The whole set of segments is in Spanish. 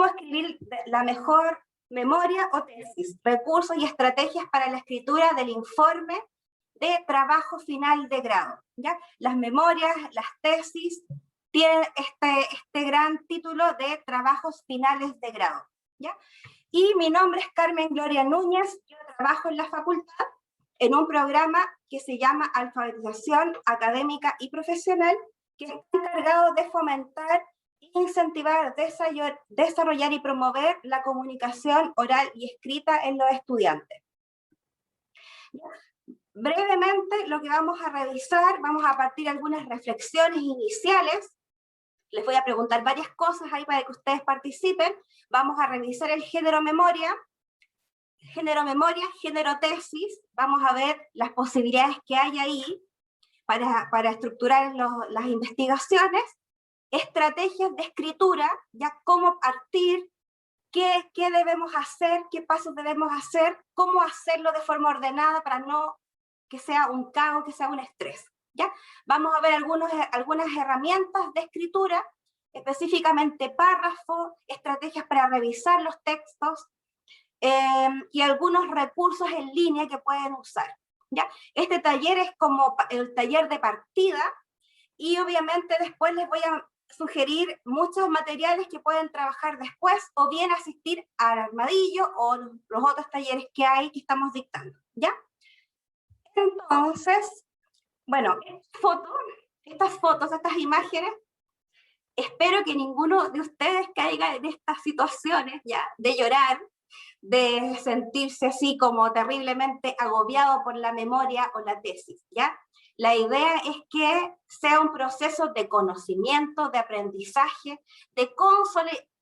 escribir la mejor memoria o tesis, recursos y estrategias para la escritura del informe de trabajo final de grado, ¿ya? Las memorias, las tesis, tienen este gran título de trabajos finales de grado, ¿ya? Y mi nombre es Carmen Gloria Núñez, yo trabajo en la facultad en un programa que se llama Alfabetización Académica y Profesional, que está encargado de fomentar, incentivar, desarrollar y promover la comunicación oral y escrita en los estudiantes. Brevemente, lo que vamos a revisar, vamos a partir de algunas reflexiones iniciales. Les voy a preguntar varias cosas ahí para que ustedes participen. Vamos a revisar el género memoria, género tesis. Vamos a ver las posibilidades que hay ahí para estructurar las investigaciones. Estrategias de escritura, ya cómo partir, qué debemos hacer, qué pasos debemos hacer, cómo hacerlo de forma ordenada para no que sea un caos, que sea un estrés. ¿Ya? Vamos a ver algunas herramientas de escritura, específicamente párrafos, estrategias para revisar los textos, y algunos recursos en línea que pueden usar. ¿Ya? Este taller es como el taller de partida, y obviamente después les voy a sugerir muchos materiales que pueden trabajar después, o bien asistir al Armadillo o los otros talleres que hay que estamos dictando. ¿Ya? Entonces, bueno, estas fotos, estas imágenes, espero que ninguno de ustedes caiga en estas situaciones, ¿ya? De llorar, de sentirse así como terriblemente agobiado por la memoria o la tesis, ¿ya? La idea es que sea un proceso de conocimiento, de aprendizaje, de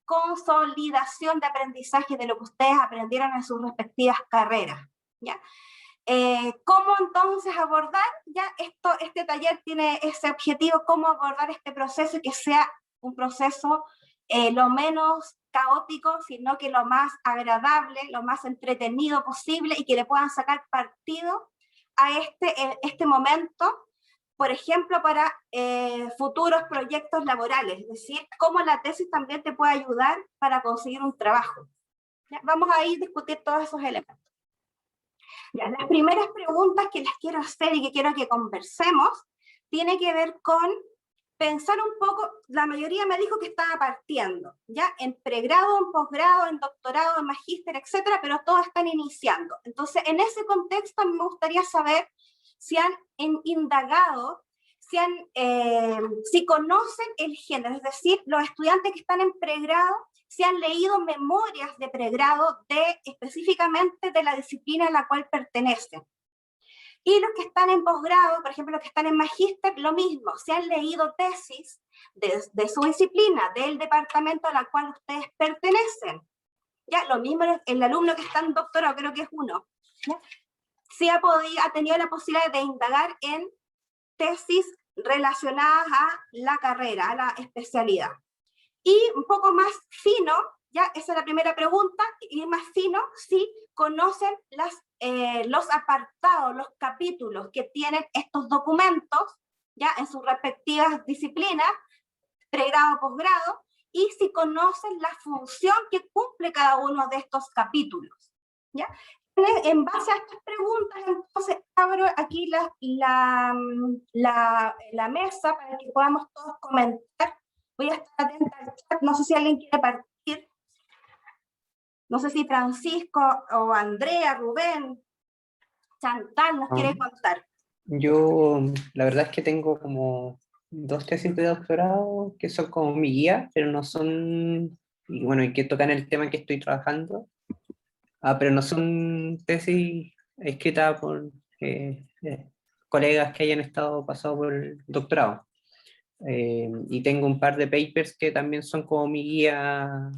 consolidación de aprendizaje de lo que ustedes aprendieron en sus respectivas carreras, ¿ya? ¿Cómo entonces abordar? Ya este taller tiene ese objetivo, cómo abordar este proceso y que sea un proceso lo menos caótico, sino que lo más agradable, lo más entretenido posible, y que le puedan sacar partido a este momento, por ejemplo, para futuros proyectos laborales, es decir, cómo la tesis también te puede ayudar para conseguir un trabajo. ¿Ya? Vamos a ir a discutir todos esos elementos. Ya, las primeras preguntas que les quiero hacer y que quiero que conversemos tiene que ver con pensar un poco. La mayoría me dijo que estaba partiendo, ya en pregrado, en posgrado, en doctorado, en magíster, etcétera, pero todos están iniciando. Entonces, en ese contexto a mí me gustaría saber si han indagado, si conocen el género, es decir, los estudiantes que están en pregrado, si han leído memorias de pregrado específicamente de la disciplina a la cual pertenecen. Y los que están en posgrado, por ejemplo, los que están en magíster, lo mismo, si han leído tesis de su disciplina, del departamento a la cual ustedes pertenecen. Ya, lo mismo el alumno que está en doctorado, creo que es uno. ¿Ya? Si ha tenido la posibilidad de indagar en tesis relacionadas a la carrera, a la especialidad. Y un poco más fino, ya, esa es la primera pregunta, y más fino, si conocen los apartados, los capítulos que tienen estos documentos, ya, en sus respectivas disciplinas, pregrado, posgrado, y si conocen la función que cumple cada uno de estos capítulos, ¿ya? En base a estas preguntas, entonces abro aquí la mesa para que podamos todos comentar. Voy a estar atenta al chat, no sé si alguien quiere partir. No sé si Francisco o Andrea, Rubén, Chantal nos quiere contar. Yo, la verdad es que tengo como 2 tesis de doctorado que son como mi guía, pero no son, y bueno, y que tocan el tema en que estoy trabajando, pero no son tesis escritas por colegas que hayan pasado por el doctorado. Y tengo un par de papers que también son como mi guía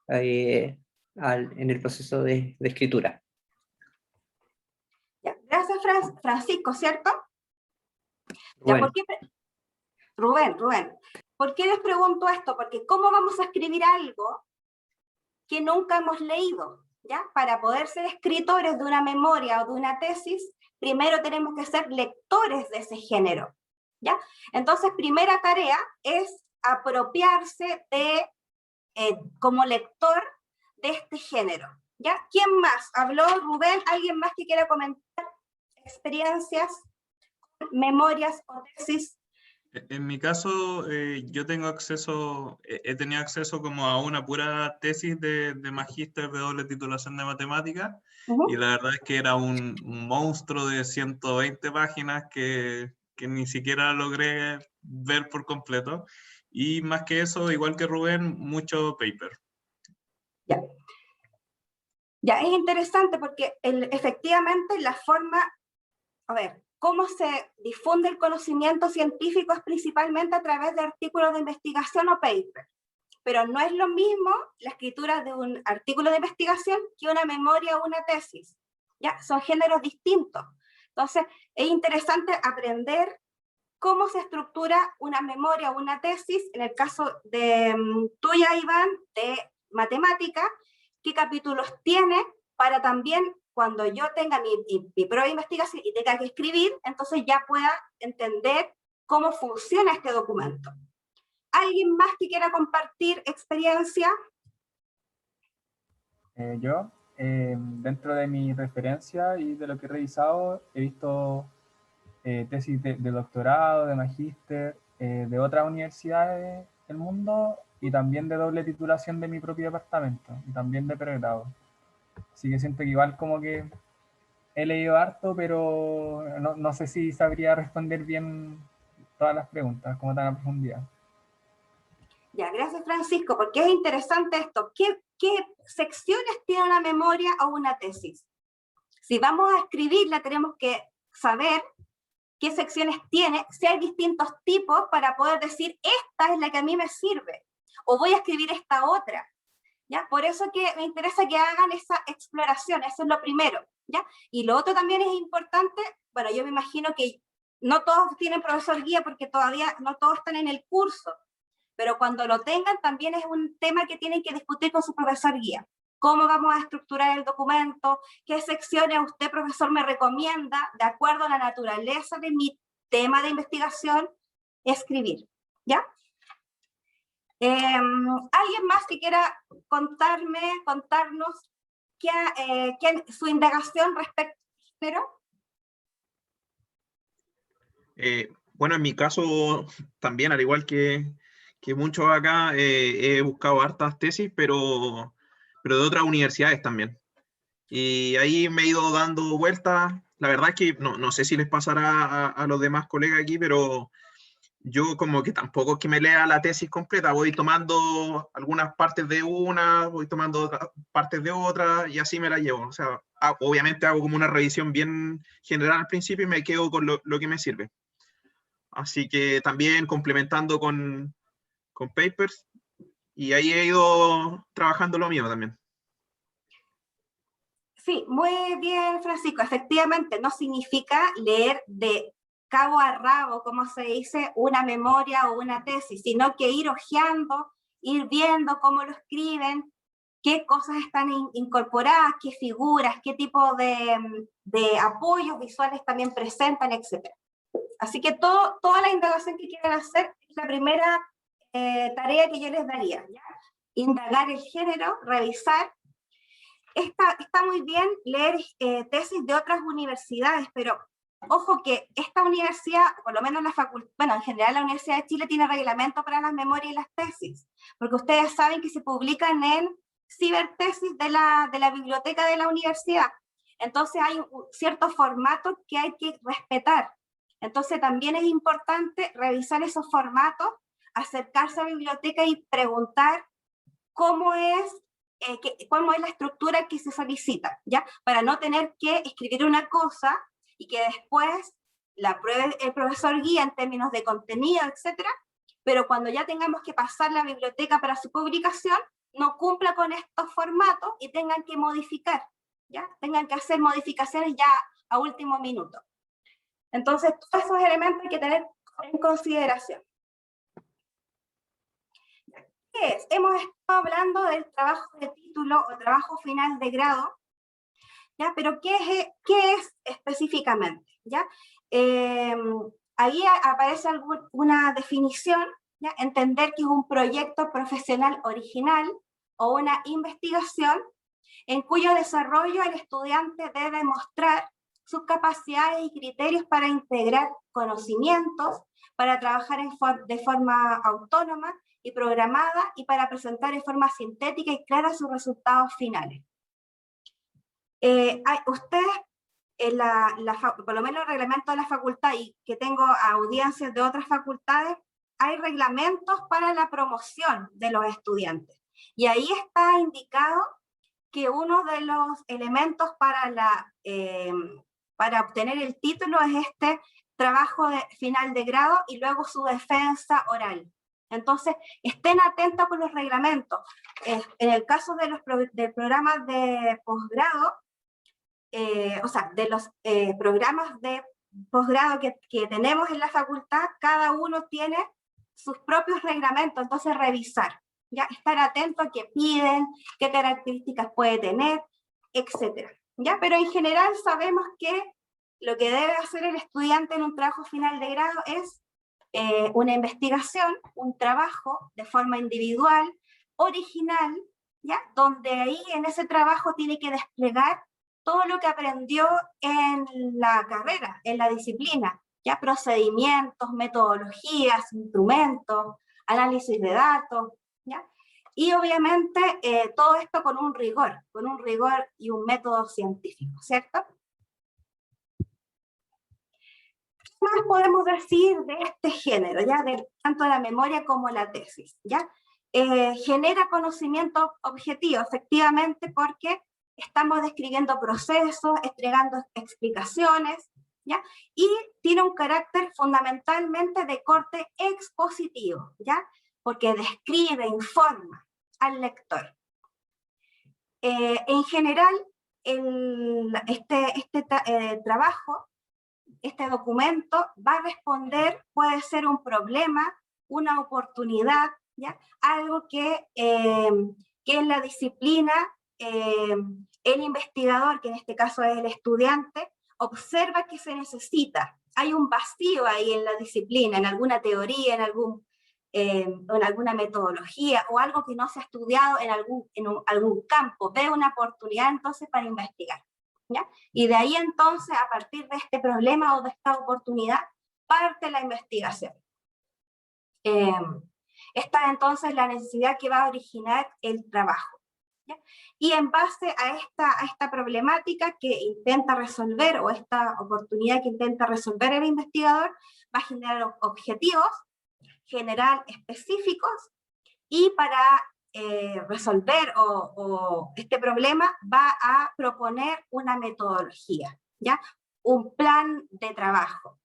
en el proceso de escritura. Ya, gracias, Francisco, ¿cierto? Rubén. Ya, Rubén, ¿por qué les pregunto esto? Porque ¿cómo vamos a escribir algo que nunca hemos leído? ¿Ya? Para poder ser escritores de una memoria o de una tesis, primero tenemos que ser lectores de ese género, ¿ya? Entonces, primera tarea es apropiarse de como lector de este género. ¿Ya? ¿Quién más? ¿Habló Rubén? ¿Alguien más que quiera comentar experiencias, memorias o tesis? En mi caso, yo tengo acceso, he tenido acceso como a una pura tesis de magíster de doble titulación de matemáticas, y la verdad es que era un monstruo de 120 páginas que ni siquiera logré ver por completo. Y más que eso, igual que Rubén, mucho paper. Ya. Ya, es interesante porque efectivamente la forma, a ver, cómo se difunde el conocimiento científico es principalmente a través de artículos de investigación o paper, pero no es lo mismo la escritura de un artículo de investigación que una memoria o una tesis, ¿ya? Son géneros distintos. Entonces, es interesante aprender cómo se estructura una memoria o una tesis, en el caso de tuya, Iván, de matemática, qué capítulos tiene, para también cuando yo tenga mi propia investigación y tenga que escribir, entonces ya pueda entender cómo funciona este documento. ¿Alguien más que quiera compartir experiencia? Dentro de mi referencia y de lo que he revisado, he visto tesis de doctorado, de magíster, de otras universidades del mundo, y también de doble titulación de mi propio departamento, y también de pregrado. Así que siento que igual como que he leído harto, pero no sé si sabría responder bien todas las preguntas, como tan a profundidad. Ya, gracias Francisco, porque es interesante esto. ¿Qué secciones tiene una memoria o una tesis? Si vamos a escribirla, tenemos que saber qué secciones tiene, si hay distintos tipos para poder decir, esta es la que a mí me sirve, o voy a escribir esta otra. ¿Ya? Por eso que me interesa que hagan esa exploración, eso es lo primero. ¿Ya? Y lo otro también es importante, bueno, yo me imagino que no todos tienen profesor guía porque todavía no todos están en el curso, pero cuando lo tengan también es un tema que tienen que discutir con su profesor guía. ¿Cómo vamos a estructurar el documento? ¿Qué secciones usted, profesor, me recomienda, de acuerdo a la naturaleza de mi tema de investigación, escribir? ¿Ya? ¿Alguien más que quiera contarnos su indagación respecto al género? Bueno, en mi caso también, al igual que muchos acá, he buscado hartas tesis, pero de otras universidades también. Y ahí me he ido dando vueltas. La verdad es que no sé si les pasará a los demás colegas aquí, pero yo como que tampoco es que me lea la tesis completa, voy tomando algunas partes de una, voy tomando otras partes de otra, y así me la llevo. O sea, obviamente hago como una revisión bien general al principio y me quedo con lo que me sirve. Así que también complementando con papers, y ahí he ido trabajando lo mío también. Sí, muy bien, Francisco. Efectivamente, no significa leer de cabo a rabo, como se dice, una memoria o una tesis, sino que ir hojeando, ir viendo cómo lo escriben, qué cosas están incorporadas, qué figuras, qué tipo de apoyos visuales también presentan, etc. Así que toda la indagación que quieran hacer es la primera tarea que yo les daría, ¿ya? Indagar el género, revisar. Está muy bien leer tesis de otras universidades, pero ojo que esta universidad, por lo menos la facultad, bueno, en general la Universidad de Chile tiene reglamento para las memorias y las tesis, porque ustedes saben que se publican en cibertesis de la biblioteca de la universidad. Entonces hay ciertos formatos que hay que respetar. Entonces también es importante revisar esos formatos, acercarse a la biblioteca y preguntar cómo es la estructura que se solicita, ¿ya? Para no tener que escribir una cosa y que después la pruebe el profesor guía en términos de contenido, etcétera, pero cuando ya tengamos que pasar la biblioteca para su publicación, no cumpla con estos formatos y tengan que modificar, ¿ya? Tengan que hacer modificaciones ya a último minuto. Entonces, todos esos elementos hay que tener en consideración. ¿Qué es? Hemos estado hablando del trabajo de título o trabajo final de grado, ¿ya? Pero ¿qué es específicamente? ¿Ya? Ahí aparece una definición ¿ya? Entender que es un proyecto profesional original o una investigación en cuyo desarrollo el estudiante debe mostrar sus capacidades y criterios para integrar conocimientos, para trabajar de forma autónoma y programada y para presentar en forma sintética y clara sus resultados finales. Ustedes, por lo menos el reglamento de la facultad, y que tengo audiencias de otras facultades, hay reglamentos para la promoción de los estudiantes. Y ahí está indicado que uno de los elementos para obtener el título es este trabajo final de grado y luego su defensa oral. Entonces, estén atentos con los reglamentos. En el caso de programas de posgrado, o sea, de los programas de posgrado que tenemos en la facultad, cada uno tiene sus propios reglamentos, entonces revisar, ya estar atento a qué piden, qué características puede tener, etcétera. ¿Ya? Pero en general sabemos que lo que debe hacer el estudiante en un trabajo final de grado es una investigación, un trabajo de forma individual, original, ¿ya? Donde ahí en ese trabajo tiene que desplegar todo lo que aprendió en la carrera, en la disciplina, ya procedimientos, metodologías, instrumentos, análisis de datos, ¿ya? Y obviamente todo esto con un rigor y un método científico, ¿cierto? ¿Qué más podemos decir de este género, ya? Tanto la memoria como la tesis, ¿ya? Genera conocimiento objetivo, efectivamente, porque estamos describiendo procesos, entregando explicaciones, ¿ya? Y tiene un carácter fundamentalmente de corte expositivo, ¿ya? Porque describe, informa al lector. En general, este trabajo, este documento va a responder, puede ser un problema, una oportunidad, ¿ya? Algo que en la disciplina el investigador, que en este caso es el estudiante, observa que se necesita. Hay un vacío ahí en la disciplina, en alguna teoría, en alguna metodología o algo que no se ha estudiado en algún campo. Ve una oportunidad entonces para investigar, ¿ya? Y de ahí entonces, a partir de este problema o de esta oportunidad, parte la investigación. Esta es entonces la necesidad que va a originar el trabajo, ¿ya? Y en base a esta problemática que intenta resolver, o esta oportunidad que intenta resolver el investigador, va a generar objetivos, general específicos, y para resolver este problema va a proponer una metodología, ¿ya? Un plan de trabajo.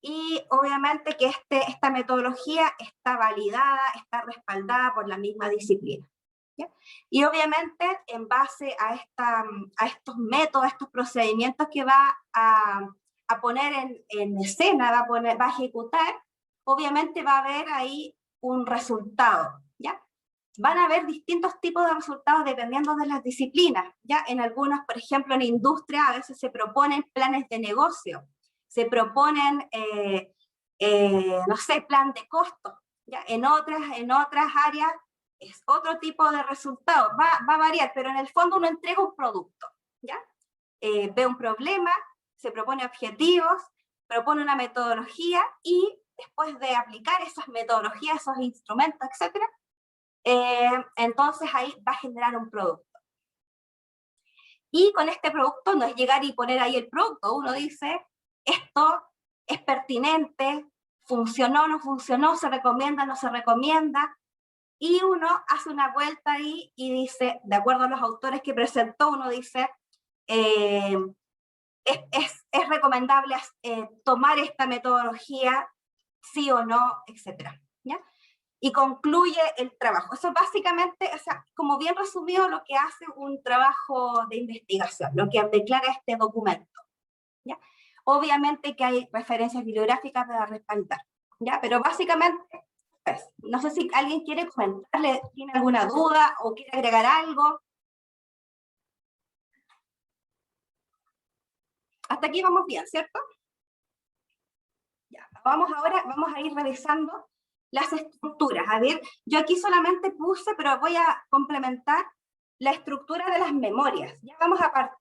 Y obviamente que esta metodología está validada, está respaldada por la misma disciplina, ¿ya? Y obviamente en base a estos métodos, a estos procedimientos que va a poner en escena, va a ejecutar, obviamente va a haber ahí un resultado, ¿ya? Van a haber distintos tipos de resultados dependiendo de las disciplinas, ¿ya? En algunas, por ejemplo, en industria a veces se proponen planes de negocio, se proponen, no sé, plan de costos, ¿ya? En otras áreas es otro tipo de resultado, va a variar, pero en el fondo uno entrega un producto, ¿ya? Ve un problema, se propone objetivos, propone una metodología y después de aplicar esas metodologías, esos instrumentos, etcétera, entonces ahí va a generar un producto. Y con este producto no es llegar y poner ahí el producto, uno dice, esto es pertinente, funcionó, no funcionó, se recomienda, no se recomienda, y uno hace una vuelta ahí y dice, de acuerdo a los autores que presentó, uno dice, es recomendable tomar esta metodología, sí o no, etcétera, ¿ya? Y concluye el trabajo. Eso básicamente, o sea, como bien resumido, lo que hace un trabajo de investigación, lo que declara este documento, ¿ya? Obviamente que hay referencias bibliográficas para respaldar, ¿ya? Pero básicamente, pues, no sé si alguien quiere comentarle, tiene alguna duda o quiere agregar algo. Hasta aquí vamos bien, ¿cierto? Ya, vamos a ir revisando las estructuras. A ver, yo aquí solamente puse, pero voy a complementar la estructura de las memorias. Ya vamos a partir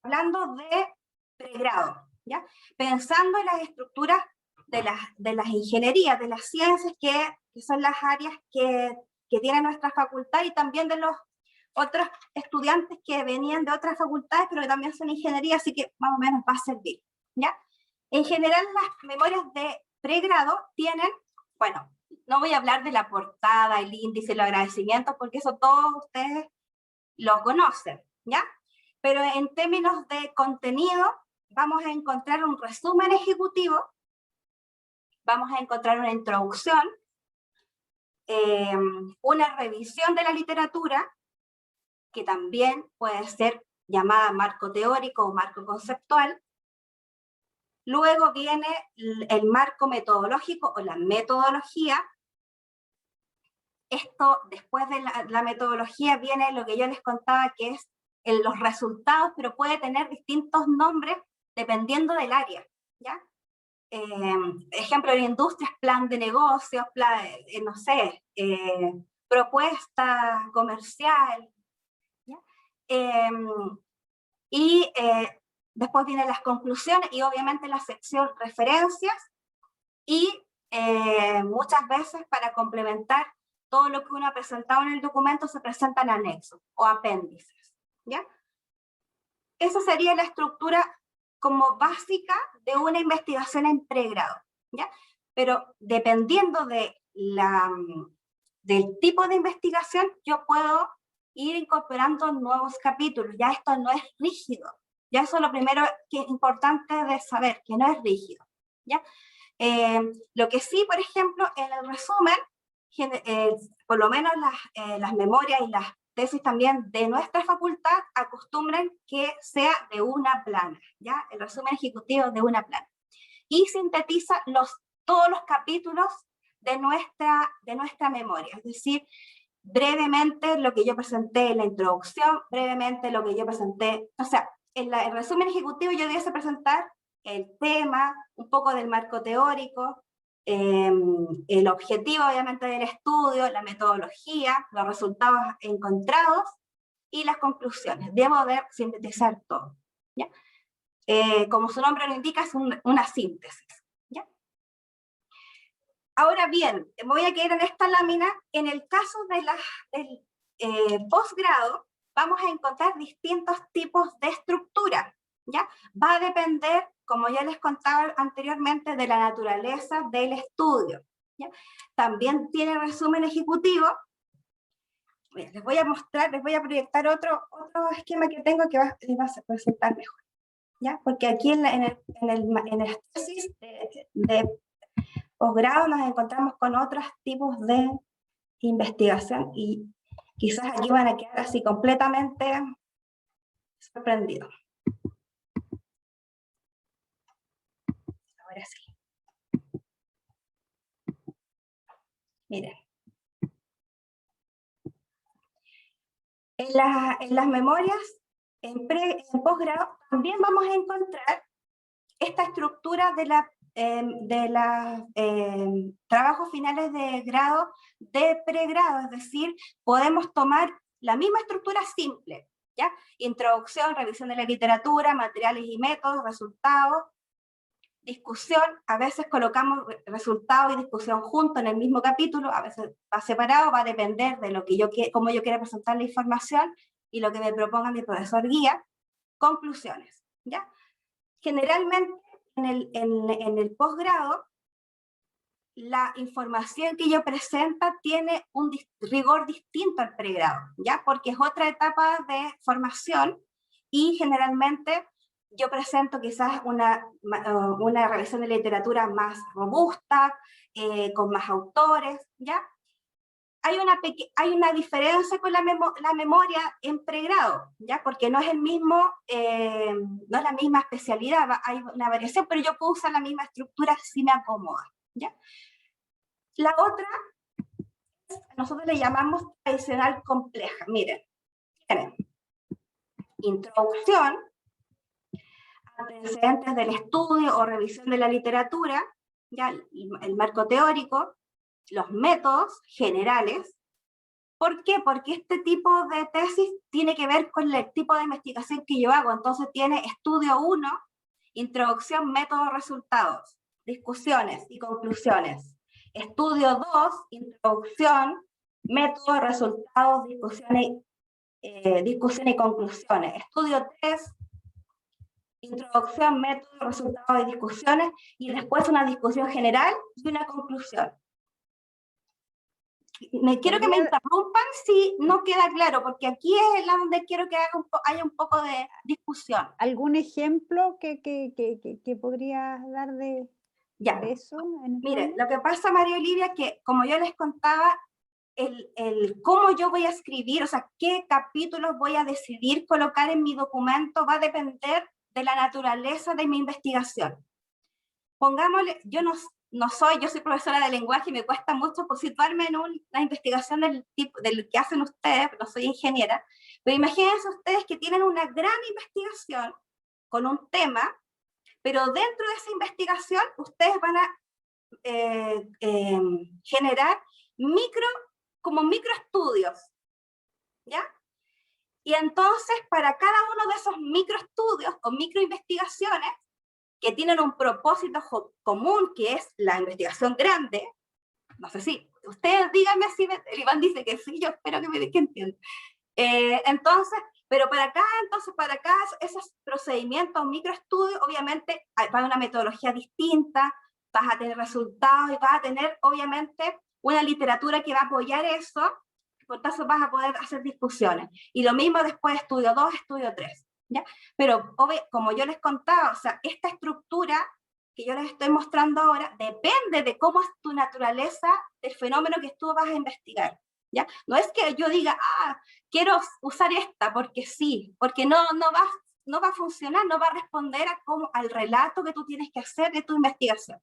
hablando de pregrado, ¿ya? Pensando en las estructuras de las ingenierías, de las ciencias, que son las áreas que tiene nuestra facultad, y también de los otros estudiantes que venían de otras facultades, pero que también son ingeniería, así que más o menos va a servir, ¿ya? En general, las memorias de pregrado tienen, bueno, no voy a hablar de la portada, el índice, los agradecimientos, porque eso todos ustedes lo conocen, ¿ya? Pero en términos de contenido, vamos a encontrar un resumen ejecutivo, vamos a encontrar una introducción, una revisión de la literatura, que también puede ser llamada marco teórico o marco conceptual. Luego viene el marco metodológico o la metodología. Esto, después de la metodología, viene lo que yo les contaba, que es los resultados, pero puede tener distintos nombres dependiendo del área, ¿ya? Ejemplo de industrias, plan de negocios, plan, no sé, propuesta comercial, ¿ya? Después vienen las conclusiones y obviamente la sección referencias, y muchas veces para complementar todo lo que uno ha presentado en el documento se presentan anexos o apéndices, ¿ya? Esa sería la estructura como básica de una investigación en pregrado, ¿ya? Pero dependiendo del tipo de investigación, yo puedo ir incorporando nuevos capítulos. Ya esto no es rígido. Ya eso es lo primero que es importante de saber, que no es rígido, ¿ya? Lo que sí, por ejemplo, en el resumen, por lo menos las memorias y las tesis también de nuestra facultad acostumbran que sea de una plana, ¿ya? El resumen ejecutivo de una plana. Y sintetiza todos los capítulos de nuestra memoria, es decir, brevemente lo que yo presenté en la introducción, brevemente lo que yo presenté, o sea, en el resumen ejecutivo yo debiese presentar el tema, un poco del marco teórico, el objetivo obviamente del estudio, la metodología, los resultados encontrados y las conclusiones. Debo de sintetizar todo, ¿ya? Como su nombre lo indica, es una síntesis, ¿ya? Ahora bien, voy a quedar en esta lámina. En el caso del posgrado, vamos a encontrar distintos tipos de estructura, ¿ya? Va a depender, como ya les contaba anteriormente, de la naturaleza del estudio, ¿ya? También tiene resumen ejecutivo. Les voy a mostrar, les voy a proyectar otro esquema que tengo que les va a presentar mejor, ¿ya? Porque aquí en el tesis de posgrado nos encontramos con otros tipos de investigación y quizás aquí van a quedar así completamente sorprendidos. Ahora sí. Miren. En las memorias, en posgrado, también vamos a encontrar esta estructura de trabajos finales de grado, de pregrado, es decir, podemos tomar la misma estructura simple, ¿ya? Introducción, revisión de la literatura, materiales y métodos, resultados, discusión. A veces colocamos resultados y discusión juntos en el mismo capítulo, a veces va separado, va a depender de cómo yo quiera presentar la información y lo que me proponga mi profesor guía. Conclusiones, ¿ya? Generalmente en el posgrado, la información que yo presento tiene un rigor distinto al pregrado, ¿ya? Porque es otra etapa de formación y generalmente yo presento quizás una revisión de literatura más robusta, con más autores, ¿ya? Hay una diferencia con la memoria en pregrado, ¿ya? Porque no es no es la misma especialidad, hay una variación, pero yo puedo usar la misma estructura si me acomoda, ¿ya? La otra, nosotros le llamamos tradicional compleja. Miren, tienen introducción, antecedentes del estudio o revisión de la literatura, ¿ya? El marco teórico, los métodos generales. ¿Por qué? Porque este tipo de tesis tiene que ver con el tipo de investigación que yo hago. Entonces tiene estudio 1, introducción, métodos, resultados, discusiones y conclusiones. Estudio 2, introducción, métodos, resultados, discusión y conclusiones. Estudio 3, introducción, métodos, resultados y discusiones, y después una discusión general y una conclusión. Quiero que me interrumpan si no queda claro, porque aquí es la donde quiero que haya un poco de discusión. ¿Algún ejemplo que podrías dar de eso? Mire, lo que pasa, María Olivia, que como yo les contaba, cómo yo voy a escribir, o sea, qué capítulos voy a decidir colocar en mi documento va a depender de la naturaleza de mi investigación. Pongámosle, yo soy profesora de lenguaje y me cuesta mucho situarme en una investigación del que hacen ustedes, no soy ingeniera, pero imagínense ustedes que tienen una gran investigación con un tema, pero dentro de esa investigación ustedes van a generar microestudios, ¿ya? Y entonces para cada uno de esos microestudios o microinvestigaciones que tienen un propósito común, que es la investigación grande, no sé si, ustedes díganme si el Iván dice que sí, yo espero que entiendan. Entonces, pero para cada esos procedimientos, microestudios, obviamente va a haber una metodología distinta, vas a tener resultados y vas a tener, obviamente, una literatura que va a apoyar eso, por tanto vas a poder hacer discusiones. Y lo mismo después estudio 2, estudio 3. ¿Ya? Pero como yo les contaba, o sea, esta estructura que yo les estoy mostrando ahora depende de cómo es tu naturaleza del fenómeno que tú vas a investigar, ¿ya? No es que yo diga, quiero usar esta porque sí, porque no va a funcionar, no va a responder al relato que tú tienes que hacer de tu investigación,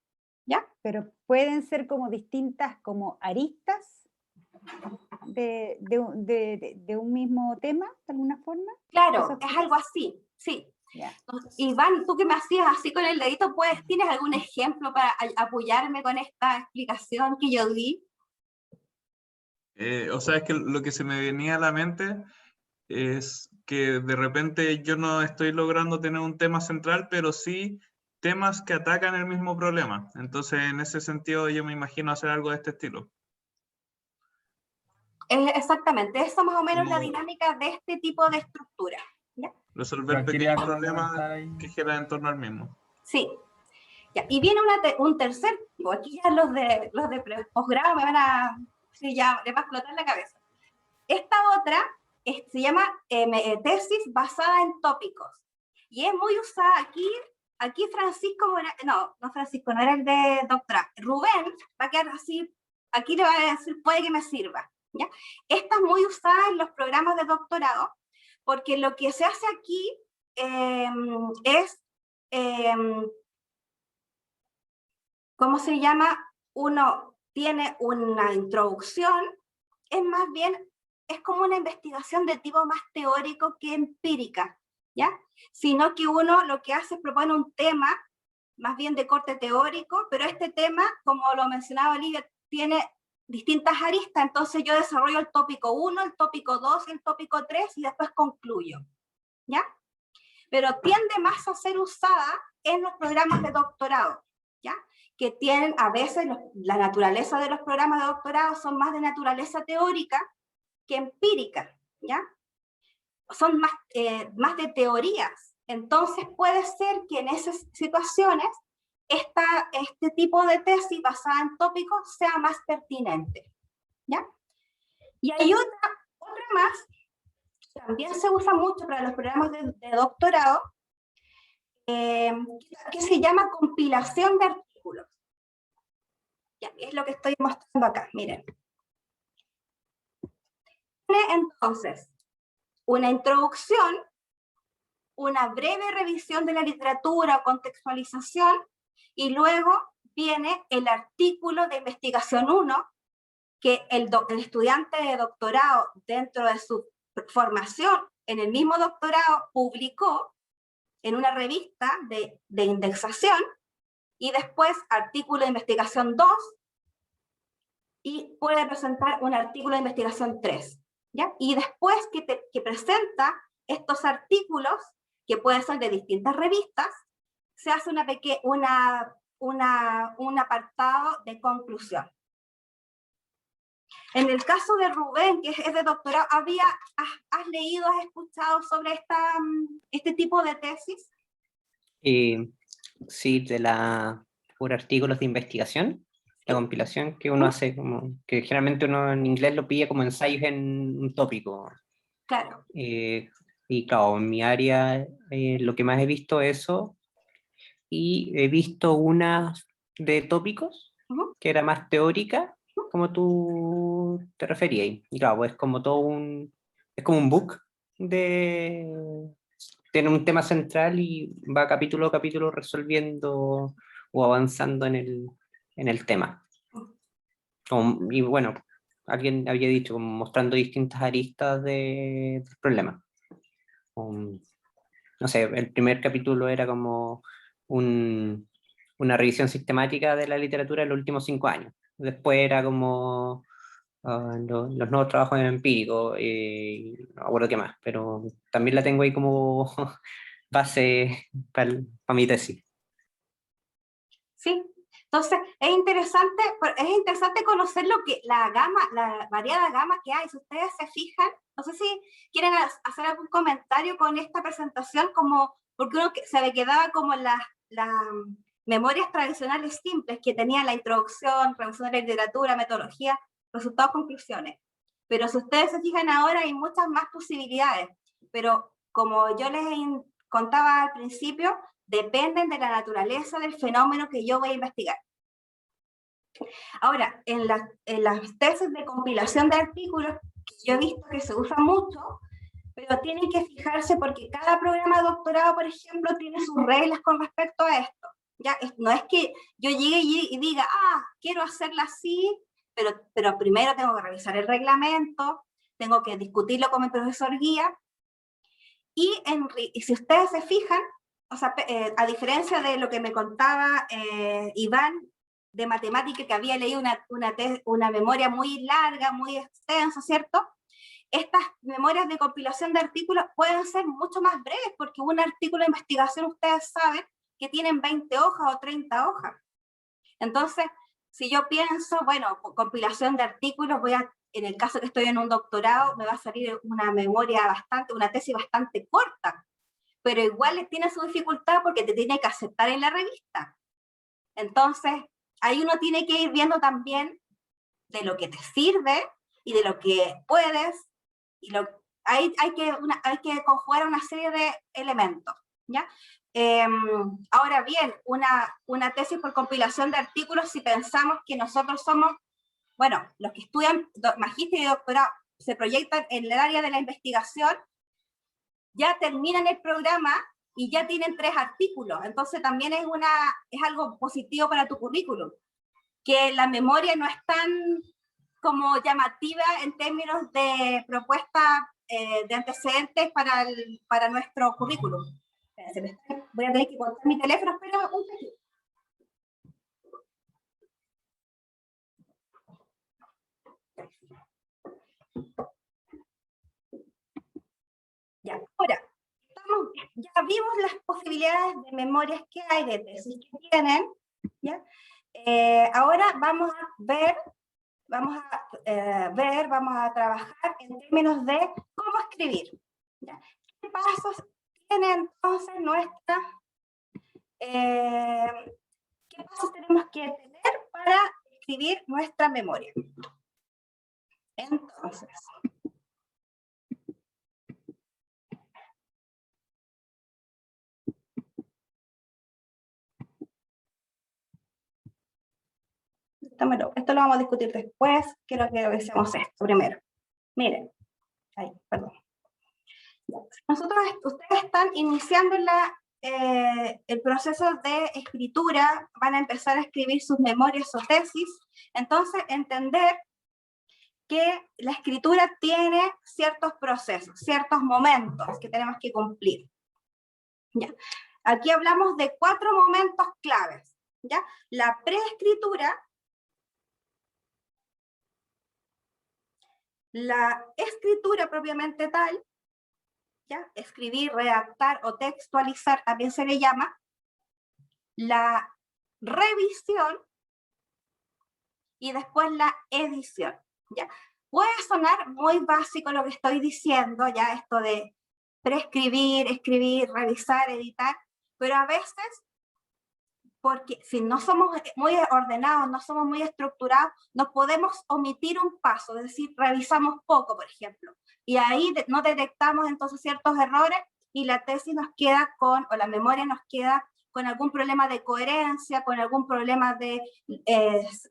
¿ya? Pero pueden ser como distintas como aristas de un mismo tema, de alguna forma. Claro, es algo así, sí. Yeah. Iván, tú que me hacías así con el dedito, ¿tienes algún ejemplo para apoyarme con esta explicación que yo di? O sea, es que lo que se me venía a la mente es que de repente yo no estoy logrando tener un tema central, pero sí temas que atacan el mismo problema. Entonces, en ese sentido, yo me imagino hacer algo de este estilo. Exactamente, esa más o menos la dinámica de este tipo de estructura, ¿ya? Resolver pequeños problemas que giran en torno al mismo. Sí. Ya. Y viene un tercer tipo, aquí ya los de posgrado me van a, sí, ya les va a explotar la cabeza. Esta otra se llama tesis basada en tópicos, y es muy usada aquí Francisco, no Francisco, no era el de doctora, Rubén va a quedar así, aquí le va a decir, puede que me sirva, ¿ya? Esta es muy usada en los programas de doctorado, porque lo que se hace aquí es, ¿cómo se llama? Uno tiene una introducción, es como una investigación de tipo más teórico que empírica, ¿ya? Sino que uno lo que hace es propone un tema, más bien de corte teórico, pero este tema, como lo mencionaba Olivia, tiene distintas aristas, entonces yo desarrollo el tópico 1, el tópico 2, el tópico 3 y después concluyo, ¿ya? Pero tiende más a ser usada en los programas de doctorado, ¿ya? Que tienen a veces, la naturaleza de los programas de doctorado son más de naturaleza teórica que empírica, ¿ya? Son más de teorías. Entonces puede ser que en esas situaciones este tipo de tesis basada en tópicos sea más pertinente, ¿ya? Y hay otra más, también se usa mucho para los programas de doctorado, que se llama compilación de artículos. Ya, es lo que estoy mostrando acá, miren. Entonces, una introducción, una breve revisión de la literatura o contextualización, y luego viene el artículo de investigación 1, que el estudiante de doctorado, dentro de su formación en el mismo doctorado, publicó en una revista de indexación, y después artículo de investigación 2, y puede presentar un artículo de investigación 3, ¿ya? Y después que presenta estos artículos, que pueden ser de distintas revistas, se hace un apartado de conclusión. En el caso de Rubén, que es de doctorado, ¿has leído, has escuchado sobre este tipo de tesis? Sí, por artículos de investigación, la compilación que uno hace, que generalmente uno en inglés lo pilla como ensayos en un tópico. Claro. Y claro, en mi área lo que más he visto es eso, y he visto una de tópicos, que era más teórica, como tú te referías. Y claro, es como es como un book tiene un tema central y va capítulo a capítulo resolviendo o avanzando en el tema. Y bueno, alguien había dicho, como mostrando distintas aristas del problema. No sé, el primer capítulo era como una revisión sistemática de la literatura en los últimos 5 años. Después era como los nuevos trabajos empíricos, no me acuerdo qué más, pero también la tengo ahí como base para mi tesis. Sí, entonces es interesante conocer la variada gama que hay. Si ustedes se fijan, no sé si quieren hacer algún comentario con esta presentación, porque uno se me quedaba como las memorias tradicionales simples que tenían la introducción, revisión de literatura, metodología, resultados, conclusiones. Pero si ustedes se fijan ahora hay muchas más posibilidades, pero como yo les contaba al principio, dependen de la naturaleza del fenómeno que yo voy a investigar. Ahora, en las tesis de compilación de artículos, que yo he visto que se usa mucho, pero tienen que fijarse porque cada programa de doctorado, por ejemplo, tiene sus reglas con respecto a esto. ¿Ya? No es que yo llegue y diga, quiero hacerla así, pero primero tengo que revisar el reglamento, tengo que discutirlo con mi profesor guía, y si ustedes se fijan, o sea, a diferencia de lo que me contaba Iván de matemática, que había leído una memoria muy larga, muy extensa, ¿cierto? Estas memorias de compilación de artículos pueden ser mucho más breves, porque un artículo de investigación, ustedes saben, que tienen 20 hojas o 30 hojas. Entonces, si yo pienso, bueno, compilación de artículos, en el caso que estoy en un doctorado, me va a salir una tesis bastante corta, pero igual tiene su dificultad porque te tiene que aceptar en la revista. Entonces, ahí uno tiene que ir viendo también de lo que te sirve y de lo que puedes, y hay que conjugar una serie de elementos, ¿ya? Ahora bien, una tesis por compilación de artículos, si pensamos que nosotros somos, bueno, los que estudian magíster y doctorado, se proyectan en el área de la investigación, ya terminan el programa y ya tienen 3 artículos, entonces también es algo positivo para tu currículum, que la memoria no es tan como llamativa en términos de propuesta de antecedentes para nuestro currículum. Voy a tener que contar mi teléfono, pero un poquito. Ya, ahora, ya vimos las posibilidades de memorias que hay, de tesis que tienen, ¿ya? Ahora vamos a trabajar en términos de cómo escribir, ¿ya? ¿Qué pasos tiene entonces qué pasos tenemos que tener para escribir nuestra memoria? Entonces, esto lo vamos a discutir después, quiero que revisemos esto primero. Miren, perdón. Ustedes están iniciando el proceso de escritura, van a empezar a escribir sus memorias o tesis, entonces entender que la escritura tiene ciertos procesos, ciertos momentos que tenemos que cumplir. ¿Ya? Aquí hablamos de 4 momentos claves, ¿ya? La preescritura, La escritura propiamente tal, ¿ya? Escribir, redactar o textualizar también se le llama. La revisión y después la edición, ¿ya? Puede sonar muy básico lo que estoy diciendo, ya esto de prescribir, escribir, revisar, editar, pero a veces, porque si no somos muy ordenados, no somos muy estructurados, nos podemos omitir un paso, es decir, revisamos poco, por ejemplo, y ahí no detectamos entonces ciertos errores y la tesis nos queda con, o la memoria nos queda con algún problema de coherencia, con algún problema de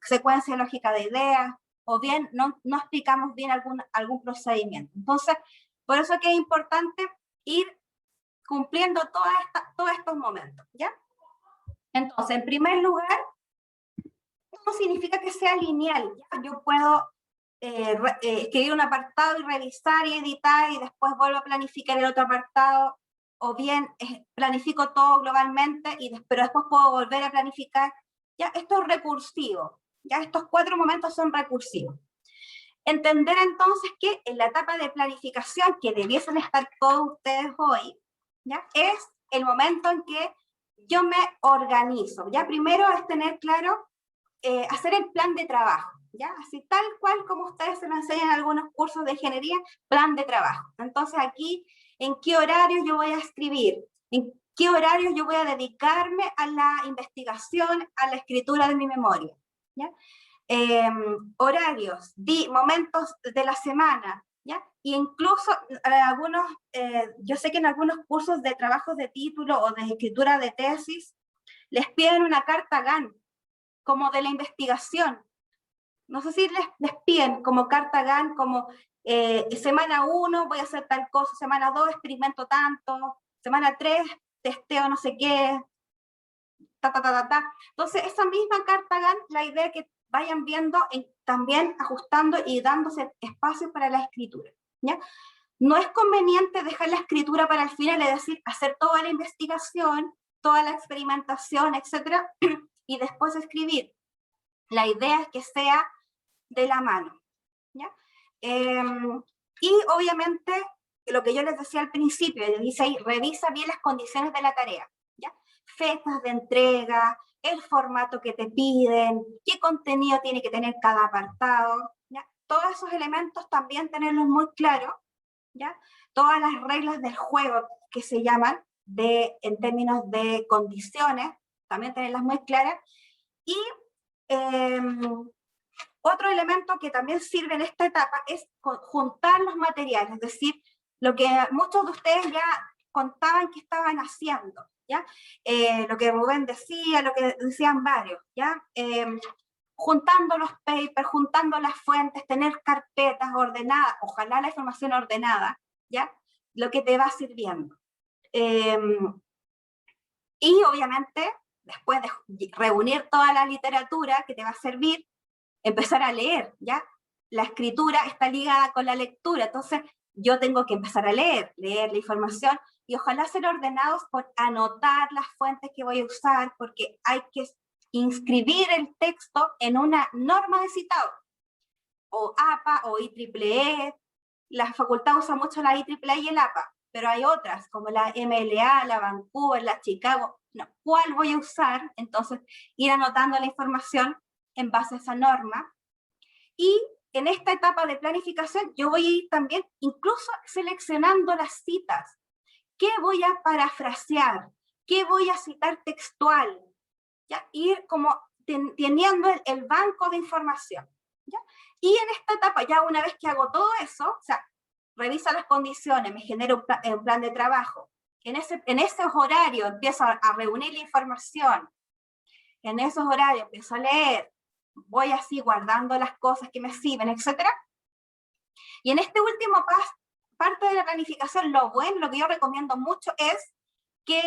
secuencia lógica de ideas, o bien no explicamos bien algún procedimiento. Entonces, por eso es que es importante ir cumpliendo todos estos momentos, ¿ya? Entonces, en primer lugar, no significa que sea lineal, ¿ya? Yo puedo escribir un apartado y revisar y editar y después vuelvo a planificar el otro apartado, o bien planifico todo globalmente, pero después puedo volver a planificar. Ya, esto es recursivo, ya estos 4 momentos son recursivos. Entender entonces que en la etapa de planificación, que debiesen estar todos ustedes hoy, ya, es el momento en que yo me organizo. Ya primero es tener claro, hacer el plan de trabajo, ¿ya? Así tal cual como ustedes se lo enseñan en algunos cursos de ingeniería, plan de trabajo. Entonces aquí, ¿en qué horario yo voy a escribir? ¿En qué horario yo voy a dedicarme a la investigación, a la escritura de mi memoria? ¿Ya? Horarios, momentos de la semana, ¿ya? Y incluso algunos, yo sé que en algunos cursos de trabajos de título o de escritura de tesis, les piden una carta Gantt, como de la investigación. No sé si les piden como carta Gantt, como semana 1 voy a hacer tal cosa, semana 2 experimento tanto, semana 3 testeo no sé qué, Entonces, esa misma carta Gantt, la idea es que vayan viendo, también ajustando y dándose espacio para la escritura, ¿ya? No es conveniente dejar la escritura para el final, es decir, hacer toda la investigación, toda la experimentación, etcétera, y después escribir. La idea es que sea de la mano, ¿ya? Y obviamente, lo que yo les decía al principio, dice ahí, revisa bien las condiciones de la tarea, ¿ya? Fechas de entrega, el formato que te piden, qué contenido tiene que tener cada apartado, ¿ya? Todos esos elementos también tenerlos muy claros, ¿ya? Todas las reglas del juego que se llaman, en términos de condiciones, también tenerlas muy claras. Y otro elemento que también sirve en esta etapa es juntar los materiales, es decir, lo que muchos de ustedes ya contaban que estaban haciendo, ¿ya? Lo que Rubén decía, lo que decían varios, ¿ya? Juntando los papers, juntando las fuentes, tener carpetas ordenadas, ojalá la información ordenada, ¿ya? Lo que te va sirviendo. Y obviamente, después de reunir toda la literatura que te va a servir, empezar a leer, ¿ya? La escritura está ligada con la lectura, entonces yo tengo que empezar a leer la información y ojalá ser ordenados por anotar las fuentes que voy a usar, porque hay que inscribir el texto en una norma de citado, o APA o IEEE. La facultad usa mucho la IEEE y el APA, pero hay otras como la MLA, la Vancouver, la Chicago. No, ¿cuál voy a usar? Entonces, ir anotando la información en base a esa norma. Y en esta etapa de planificación yo voy a ir también incluso seleccionando las citas. ¿Qué voy a parafrasear? ¿Qué voy a citar textual? ¿Ya? Ir como teniendo el banco de información, ¿ya? Y en esta etapa, ya una vez que hago todo eso, o sea, revisa las condiciones, me genero un plan de trabajo, en esos horarios empiezo a reunir la información, en esos horarios empiezo a leer, voy así guardando las cosas que me sirven, etc. Y en este último parte de la planificación, lo que yo recomiendo mucho es que,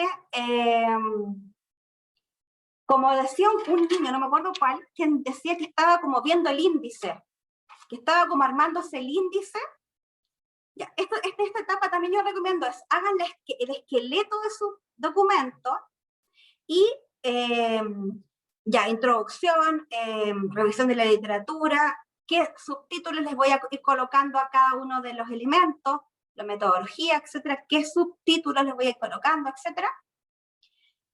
como decía un niño, no me acuerdo cuál, quien decía que estaba como viendo el índice, que estaba como armándose el índice. Ya, esta etapa también yo recomiendo es, hagan el esqueleto de su documento y ya, introducción, revisión de la literatura, qué subtítulos les voy a ir colocando a cada uno de los elementos, la metodología, etcétera, qué subtítulos les voy a ir colocando, etcétera.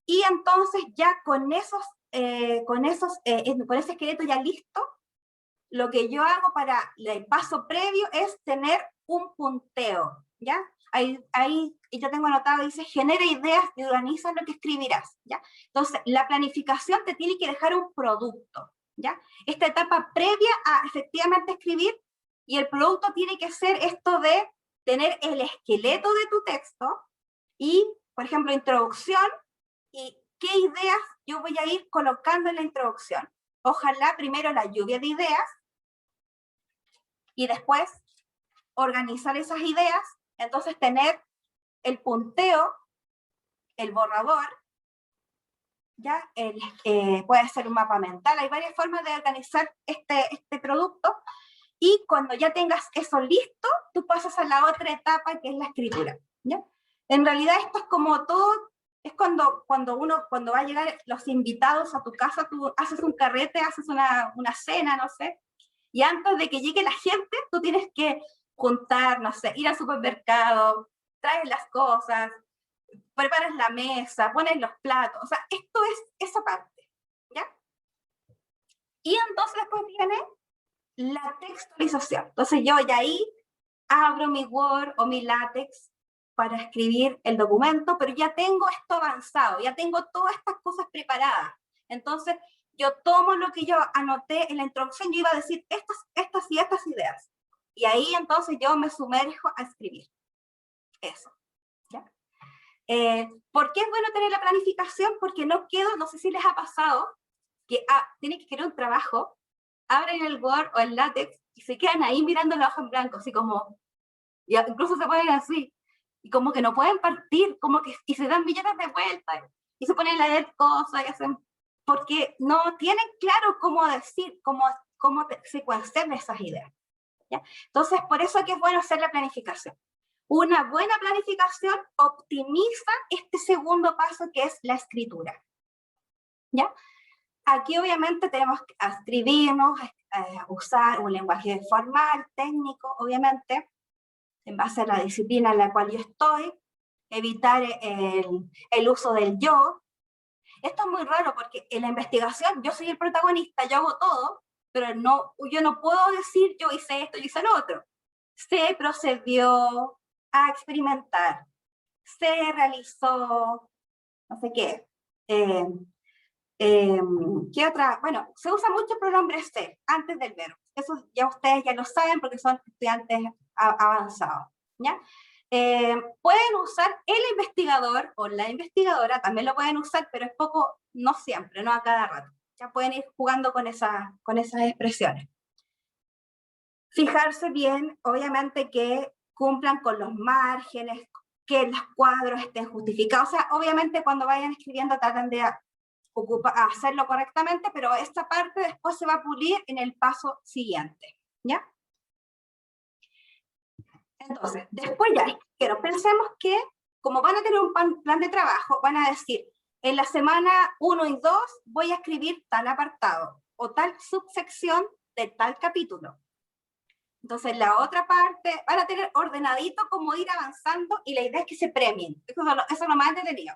Y entonces ya con ese esqueleto ya listo, lo que yo hago para el paso previo es tener un punteo, ¿ya? Ahí yo tengo anotado, dice, genera ideas y organiza lo que escribirás, ¿ya? Entonces, la planificación te tiene que dejar un producto, ¿ya? Esta etapa previa a efectivamente escribir, y el producto tiene que ser esto de tener el esqueleto de tu texto, y, por ejemplo, introducción, y qué ideas yo voy a ir colocando en la introducción. Ojalá primero la lluvia de ideas, y después organizar esas ideas, entonces tener el punteo, el borrador, ¿ya? Puede ser un mapa mental, hay varias formas de organizar este producto, y cuando ya tengas eso listo, tú pasas a la otra etapa que es la escritura, ¿ya? En realidad esto es como todo, es cuando va a llegar los invitados a tu casa, tú haces un carrete, haces una cena, no sé, y antes de que llegue la gente, tú tienes que juntar, no sé, ir al supermercado, traes las cosas, preparas la mesa, pones los platos, o sea, esto es esa parte, ¿ya? Y entonces después viene la textualización. Entonces yo ya ahí abro mi Word o mi LaTeX para escribir el documento, pero ya tengo esto avanzado, ya tengo todas estas cosas preparadas. Entonces yo tomo lo que yo anoté en la introducción, yo iba a decir estas y estas ideas. Y ahí entonces yo me sumerjo a escribir. Eso. ¿Ya? ¿Por qué es bueno tener la planificación? Porque no sé si les ha pasado, que tienen que escribir un trabajo, abren el Word o el LaTeX y se quedan ahí mirando la hoja en blanco, así como, y incluso se ponen así, y como que no pueden partir, y se dan millones de vueltas, y se ponen a leer cosas, y hacen, porque no tienen claro cómo decir, cómo secuenciar esas ideas, ¿ya? Entonces, por eso que es bueno hacer la planificación. Una buena planificación optimiza este segundo paso que es la escritura, ¿ya? Aquí obviamente tenemos que escribirnos, usar un lenguaje formal, técnico, obviamente, en base a la disciplina en la cual yo estoy, evitar el uso del yo. Esto es muy raro porque en la investigación yo soy el protagonista, yo hago todo, pero yo no puedo decir yo hice esto, yo hice lo otro. Se procedió a experimentar, se realizó, no sé qué. ¿Qué otra? Bueno, se usa mucho el pronombre ser antes del verbo. Eso ya ustedes ya lo saben porque son estudiantes avanzados, ¿ya? Pueden usar el investigador o la investigadora, también lo pueden usar, pero es poco, no siempre, no a cada rato. Ya pueden ir jugando con esas expresiones. Fijarse bien, obviamente, que cumplan con los márgenes, que los cuadros estén justificados. O sea, obviamente cuando vayan escribiendo traten de hacerlo correctamente, pero esta parte después se va a pulir en el paso siguiente, ¿ya? Entonces, después ya, pero pensemos que como van a tener un plan de trabajo, van a decir, en la semana 1 y 2 voy a escribir tal apartado o tal subsección de tal capítulo. Entonces, la otra parte van a tener ordenadito como ir avanzando y la idea es que se premien. Eso es lo más entretenido.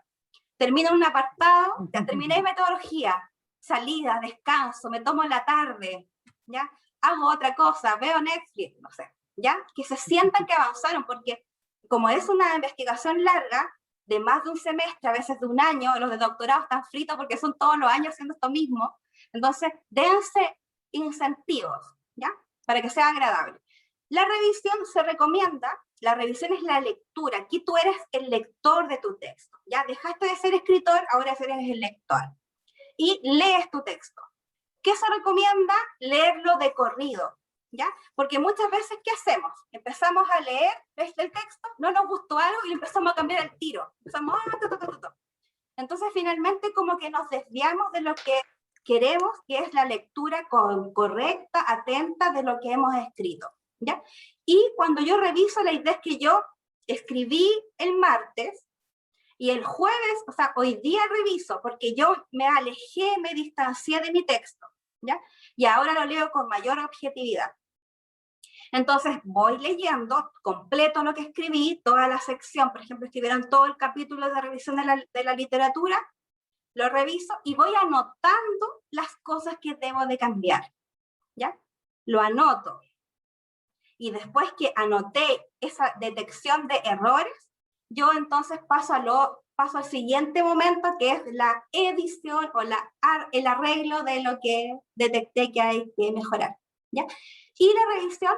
Termino un apartado, ya terminé metodología, salida, descanso, me tomo la tarde, ¿ya? Hago otra cosa, veo Netflix, no sé, ¿ya? Que se sientan que avanzaron, porque como es una investigación larga, de más de un semestre, a veces de un año, los de doctorado están fritos porque son todos los años haciendo esto mismo, entonces dense incentivos, ¿ya? Para que sea agradable. La revisión se recomienda, la revisión es la lectura, aquí tú eres el lector de tu texto, ya dejaste de ser escritor, ahora eres el lector, y lees tu texto. ¿Qué se recomienda? Leerlo de corrido, ¿ya? Porque muchas veces, ¿qué hacemos? Empezamos a leer el texto, no nos gustó algo y lo empezamos a cambiar al tiro. Empezamos, Entonces, finalmente, como que nos desviamos de lo que queremos, que es la lectura correcta, atenta de lo que hemos escrito, ¿ya? Y cuando yo reviso, la idea es que yo escribí el martes y el jueves, o sea, hoy día reviso, porque yo me alejé, me distancié de mi texto, ¿ya? Y ahora lo leo con mayor objetividad. Entonces voy leyendo, completo lo que escribí, toda la sección, por ejemplo, escribieron todo el capítulo de revisión de la literatura, lo reviso y voy anotando las cosas que debo de cambiar, ¿ya? Lo anoto. Y después que anoté esa detección de errores, yo entonces paso al siguiente momento, que es la edición o el arreglo de lo que detecté que hay que mejorar, ¿ya? Y la revisión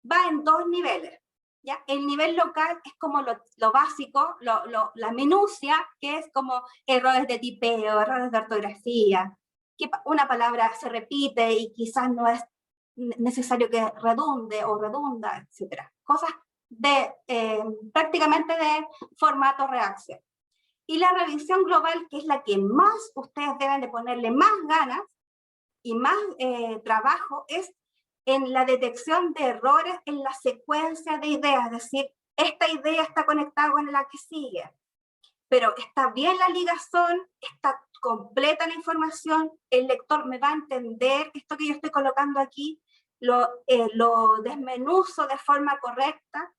va en dos niveles, ¿ya? El nivel local es como lo básico, la minucia, que es como errores de tipeo, errores de ortografía, que una palabra se repite y quizás no es necesario que redunde o redunda, etc. Cosas prácticamente de formato reacción. Y la revisión global, que es la que más ustedes deben de ponerle más ganas y más trabajo, es en la detección de errores en la secuencia de ideas, es decir, esta idea está conectada con la que sigue, pero está bien la ligazón, está completa la información, el lector me va a entender esto que yo estoy colocando aquí, lo desmenuzo de forma correcta,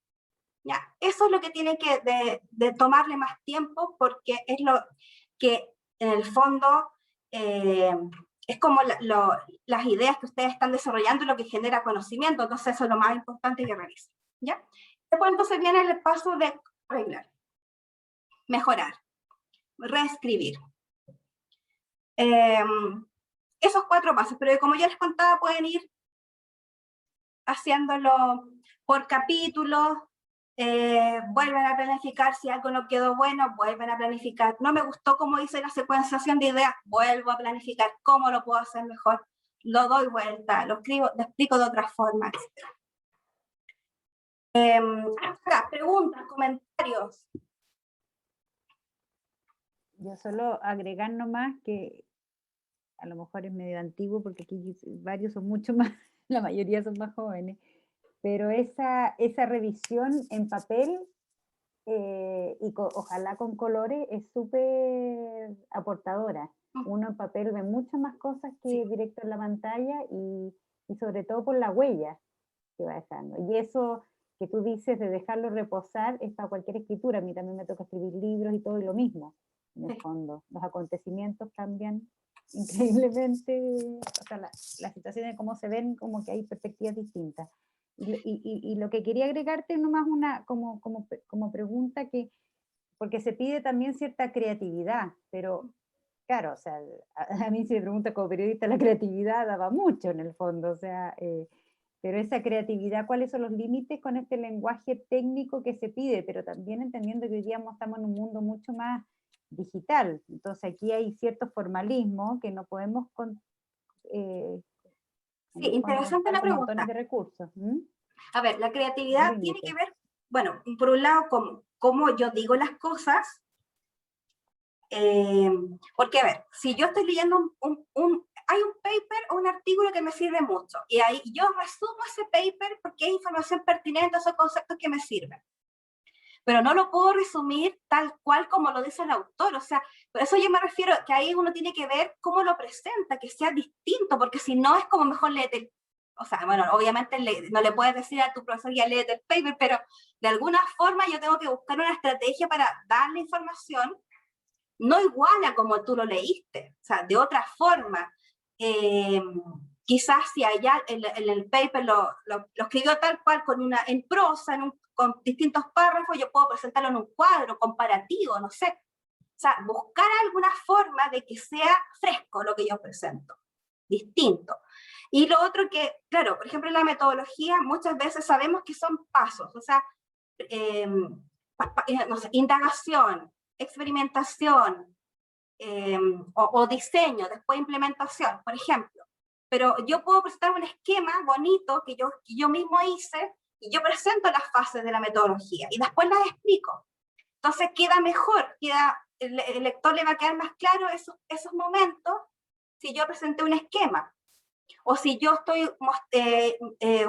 ¿ya? Eso es lo que tiene que de tomarle más tiempo, porque es lo que en el fondo es como las ideas que ustedes están desarrollando, lo que genera conocimiento, entonces eso es lo más importante que realizan, ¿ya? Después entonces viene el paso de arreglar, mejorar, reescribir. Esos 4 pasos, pero como ya les contaba, pueden ir haciéndolo por capítulos, vuelven a planificar, si algo no quedó bueno, vuelven a planificar, no me gustó cómo hice la secuenciación de ideas, vuelvo a planificar cómo lo puedo hacer mejor, lo doy vuelta, lo escribo, lo explico de otra forma, etc. Preguntas, comentarios. Yo solo agregar nomás que a lo mejor es medio antiguo porque aquí varios son mucho más, la mayoría son más jóvenes, pero esa revisión en papel y ojalá con colores es súper aportadora. Uno en papel ve muchas más cosas que directo en la pantalla y sobre todo por la huella que va dejando. Y eso que tú dices de dejarlo reposar es para cualquier escritura. A mí también me toca escribir libros y todo y lo mismo, en el fondo. Los acontecimientos cambian increíblemente, o sea, las situaciones, cómo se ven, como que hay perspectivas distintas. Y lo que quería agregarte nomás como pregunta, porque se pide también cierta creatividad, pero claro, o sea, a mí si me pregunta como periodista, la creatividad daba mucho en el fondo, o sea, pero esa creatividad, ¿cuáles son los límites con este lenguaje técnico que se pide? Pero también entendiendo que hoy día estamos en un mundo mucho más digital, entonces aquí hay cierto formalismo que no podemos sí, interesante la pregunta. montones de recursos. A ver, la creatividad tiene que ver, bueno, por un lado, cómo yo digo las cosas, porque a ver, si yo estoy leyendo hay un paper o un artículo que me sirve mucho, y ahí yo resumo ese paper porque es información pertinente, son conceptos que me sirven. Pero no lo puedo resumir tal cual como lo dice el autor, o sea, por eso yo me refiero que ahí uno tiene que ver cómo lo presenta, que sea distinto, porque si no es como mejor léete, o sea, bueno, obviamente no le puedes decir a tu profesor ya léete el paper, pero de alguna forma yo tengo que buscar una estrategia para darle información, no igual a como tú lo leíste, o sea, de otra forma. Quizás si allá en el paper lo escribió tal cual en prosa, con distintos párrafos, yo puedo presentarlo en un cuadro comparativo, no sé. O sea, buscar alguna forma de que sea fresco lo que yo presento, distinto. Y lo otro que, claro, por ejemplo, en la metodología muchas veces sabemos que son pasos, o sea, no sé, indagación, experimentación, o diseño, después implementación, por ejemplo. Pero yo puedo presentar un esquema bonito que yo mismo hice y yo presento las fases de la metodología y después las explico. Entonces queda mejor, el lector le va a quedar más claro esos momentos si yo presenté un esquema. O si yo estoy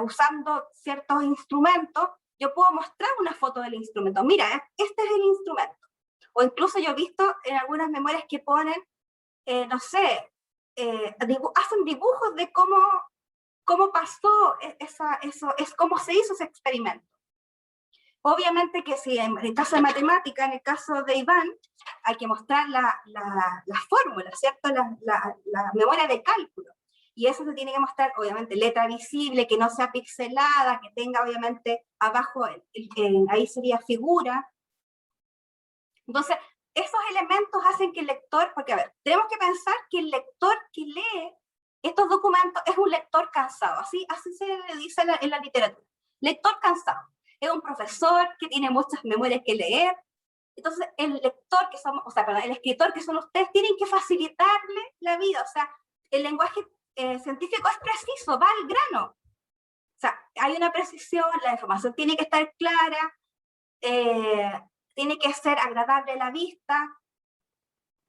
usando ciertos instrumentos, yo puedo mostrar una foto del instrumento. Mira, este es el instrumento. O incluso yo he visto en algunas memorias que ponen, no sé, hacen dibujos de cómo pasó cómo se hizo ese experimento. Obviamente que si en el caso de matemática, en el caso de Iván, hay que mostrar la fórmula, ¿cierto? La memoria de cálculo. Y eso se tiene que mostrar, obviamente, letra visible, que no sea pixelada, que tenga, obviamente, abajo, ahí sería figura. Entonces, esos elementos hacen que el lector, porque a ver, tenemos que pensar que el lector que lee estos documentos es un lector cansado, así se le dice en la literatura. Lector cansado. Es un profesor que tiene muchas memorias que leer. Entonces, el lector que somos, el escritor que son ustedes, tienen que facilitarle la vida. O sea, el lenguaje científico es preciso, va al grano. O sea, hay una precisión, la información tiene que estar clara, tiene que ser agradable a la vista.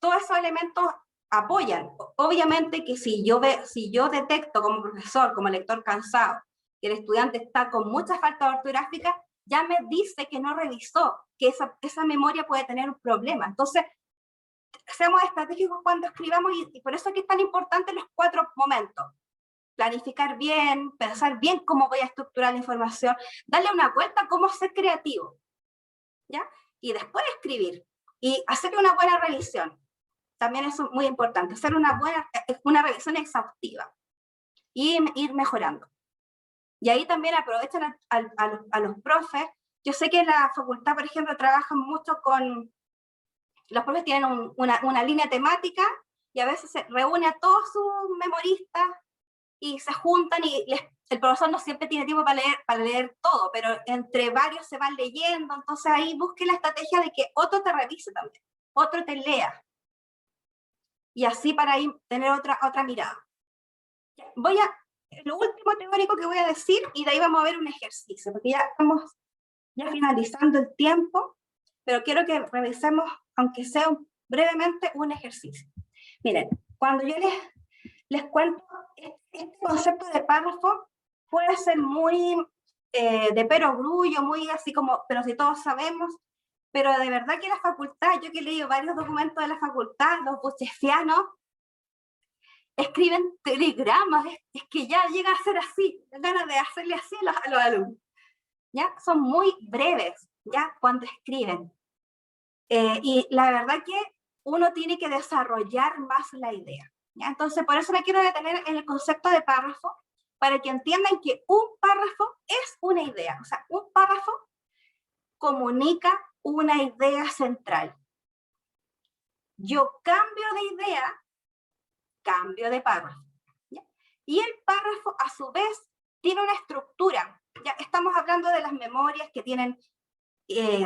Todos esos elementos apoyan. Obviamente que si yo detecto como profesor, como lector cansado, que el estudiante está con mucha falta ortográfica, ya me dice que no revisó, que esa memoria puede tener un problema. Entonces, seamos estratégicos cuando escribamos, y por eso es que es tan importante los 4 momentos. Planificar bien, pensar bien cómo voy a estructurar la información, darle una vuelta a cómo ser creativo, ¿ya? Y después escribir, y hacer una buena revisión. También es muy importante, hacer una revisión exhaustiva, y ir mejorando. Y ahí también aprovechan a los profes. Yo sé que en la facultad, por ejemplo, trabajan mucho con... Los profes tienen una línea temática, y a veces se reúne a todos sus memoristas, y se juntan, y el profesor no siempre tiene tiempo para leer todo, pero entre varios se van leyendo. Entonces ahí busque la estrategia de que otro te revise también, otro te lea. Y así para ahí tener otra mirada. Lo último teórico que voy a decir, y de ahí vamos a ver un ejercicio, porque ya estamos finalizando el tiempo, pero quiero que revisemos, aunque sea brevemente, un ejercicio. Miren, cuando yo les cuento, este concepto de párrafo puede ser muy de perogrullo, muy así como, pero si todos sabemos, pero de verdad que la facultad, yo que he leído varios documentos de la facultad, los buchefianos, escriben telegramas, es que ya llega a ser así, ganas de hacerle así a los alumnos. ¿Ya? Son muy breves, ¿ya? Cuando escriben. Y la verdad que uno tiene que desarrollar más la idea, ¿ya? Entonces, por eso me quiero detener en el concepto de párrafo, para que entiendan que un párrafo es una idea. O sea, un párrafo comunica una idea central. Yo cambio de idea, cambio de párrafo, ¿ya? Y el párrafo, a su vez, tiene una estructura. Ya estamos hablando de las memorias que tienen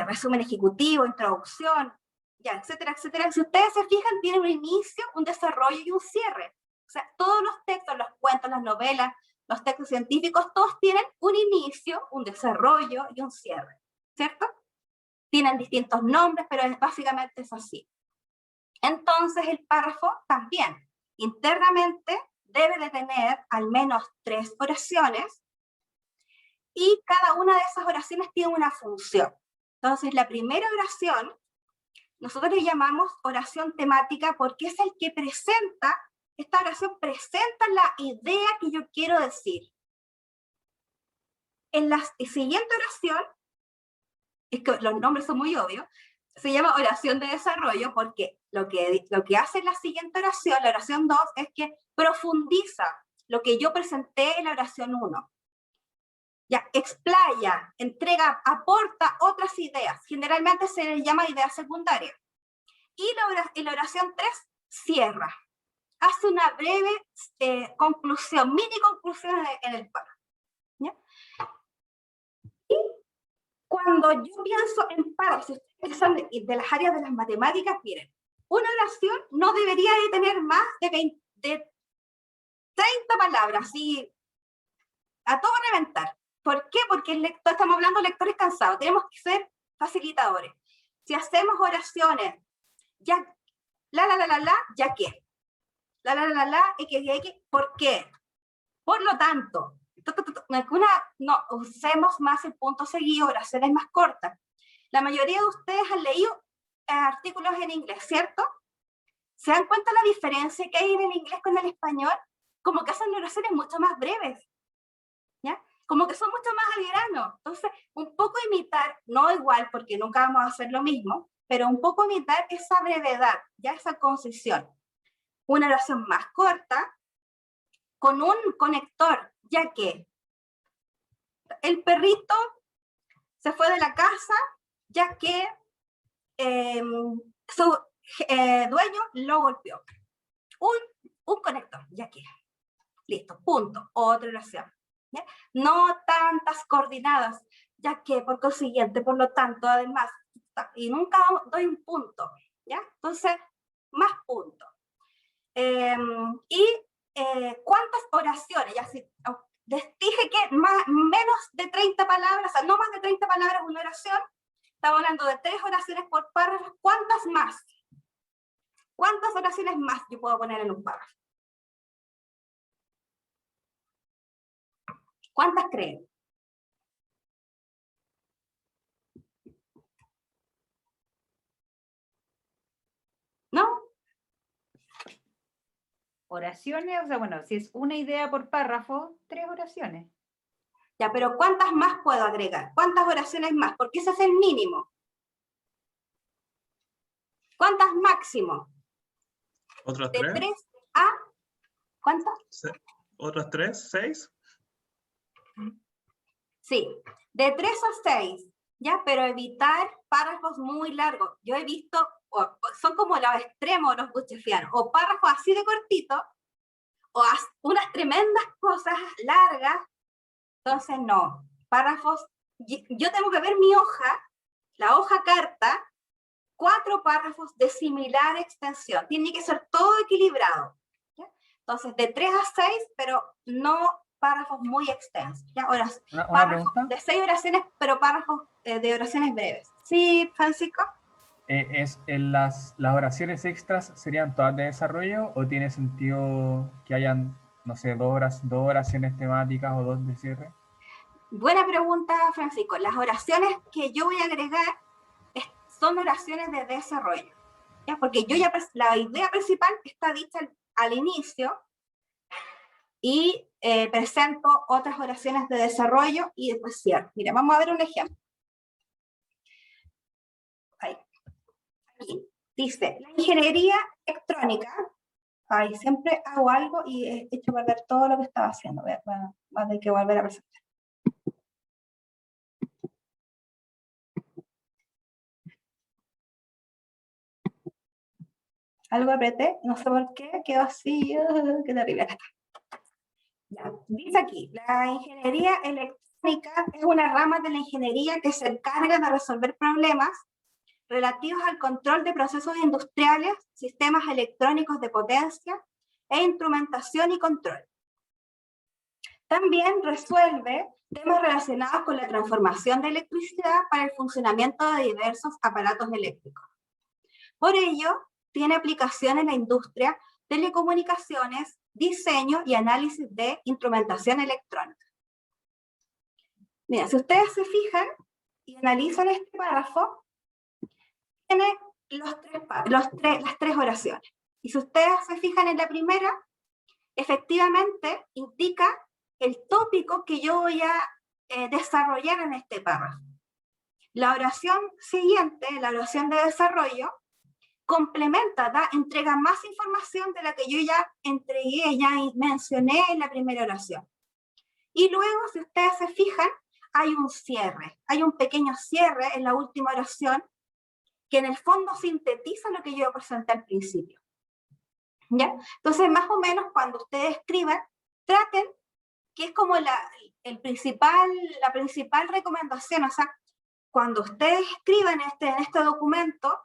resumen ejecutivo, introducción, ya, etcétera, etcétera. Si ustedes se fijan, tiene un inicio, un desarrollo y un cierre. O sea, todos los textos, los cuentos, las novelas, los textos científicos, todos tienen un inicio, un desarrollo y un cierre, ¿cierto? Tienen distintos nombres, pero básicamente es así. Entonces, el párrafo también, internamente, debe de tener al menos 3 oraciones, y cada una de esas oraciones tiene una función. Entonces, la primera oración, nosotros le llamamos oración temática, porque es el que presenta, esta oración presenta la idea que yo quiero decir. En la siguiente oración, es que los nombres son muy obvios, se llama oración de desarrollo, porque lo que hace la siguiente oración, la oración 2, es que profundiza lo que yo presenté en la oración 1. Ya, explaya, entrega, aporta otras ideas. Generalmente se le llama idea secundaria. Y la oración 3 cierra. Hace una breve conclusión, mini conclusión en el párrafo. ¿Ya? Y cuando yo pienso en párrafos, si son de las áreas de las matemáticas, miren, una oración no debería de tener más de 30 palabras, y a todo reventar. ¿Por qué? Porque estamos hablando de lectores cansados, tenemos que ser facilitadores. Si hacemos oraciones, ya, ya que, x, ¿por qué? Por lo tanto, no usemos más el punto seguido, oraciones más cortas. La mayoría de ustedes han leído artículos en inglés, ¿cierto? ¿Se dan cuenta la diferencia que hay en el inglés con el español? Como que hacen oraciones mucho más breves, ¿ya? Como que son mucho más al grano. Entonces, un poco imitar, no igual, porque nunca vamos a hacer lo mismo, pero un poco imitar esa brevedad, ya esa concisión. Una oración más corta, con un conector, ya que el perrito se fue de la casa, ya que su dueño lo golpeó. Un conector, ya que. Listo, punto. Otra oración. ¿Ya? No tantas coordinadas, ya que por consiguiente, por lo tanto, además, y nunca doy un punto, ¿ya? Entonces, más puntos. ¿Cuántas oraciones? Ya si, les dije que menos de 30 palabras, o sea, no más de 30 palabras una oración. Estamos hablando de 3 oraciones por párrafo. ¿Cuántas más? ¿Cuántas oraciones más yo puedo poner en un párrafo? ¿Cuántas creen? ¿No? Oraciones, o sea, bueno, si es una idea por párrafo, 3 oraciones. Ya, pero ¿cuántas más puedo agregar? ¿Cuántas oraciones más? Porque ese es el mínimo. ¿Cuántas máximo? ¿Otras De 3? 3 a... ¿Cuántas? ¿Otras 3? ¿6? Sí, de 3 a 6, ¿ya? Pero evitar párrafos muy largos. Yo he visto, son como los extremos los buchefianos, o párrafos así de cortitos, o unas tremendas cosas largas. Entonces, no, párrafos, yo tengo que ver mi hoja, la hoja carta, 4 párrafos de similar extensión. Tiene que ser todo equilibrado, ¿ya? Entonces, de 3 a 6, pero no párrafos muy extensos. ¿Ya? ¿Una pregunta? De 6 oraciones, pero párrafos de oraciones breves. ¿Sí, Francisco? ¿Las oraciones extras serían todas de desarrollo o tiene sentido que hayan, no sé, dos oraciones temáticas o 2 de cierre? Buena pregunta, Francisco. Las oraciones que yo voy a agregar son oraciones de desarrollo, ¿ya? Porque la idea principal está dicha al inicio y presento otras oraciones de desarrollo y después cierro. Mira, vamos a ver un ejemplo. Ahí. Aquí dice, la ingeniería electrónica. Ay, siempre hago algo y he hecho perder todo lo que estaba haciendo. Voy a tener que volver a presentar. Algo apreté, no sé por qué, quedó así, qué terrible. Acá está. Ya, dice aquí, la ingeniería electrónica es una rama de la ingeniería que se encarga de resolver problemas relativos al control de procesos industriales, sistemas electrónicos de potencia e instrumentación y control. También resuelve temas relacionados con la transformación de electricidad para el funcionamiento de diversos aparatos eléctricos. Por ello, tiene aplicación en la industria, telecomunicaciones, diseño y análisis de instrumentación electrónica. Mira, si ustedes se fijan y analizan este párrafo, tiene las 3 oraciones. Y si ustedes se fijan en la primera, efectivamente indica el tópico que yo voy a desarrollar en este párrafo. La oración siguiente, la oración de desarrollo, complementa, entrega más información de la que yo ya entregué, ya mencioné en la primera oración. Y luego, si ustedes se fijan, hay un cierre, hay un pequeño cierre en la última oración que en el fondo sintetiza lo que yo presenté al principio. ¿Ya? Entonces, más o menos, cuando ustedes escriban, traten, que es como la principal recomendación, o sea, cuando ustedes escriban en este documento,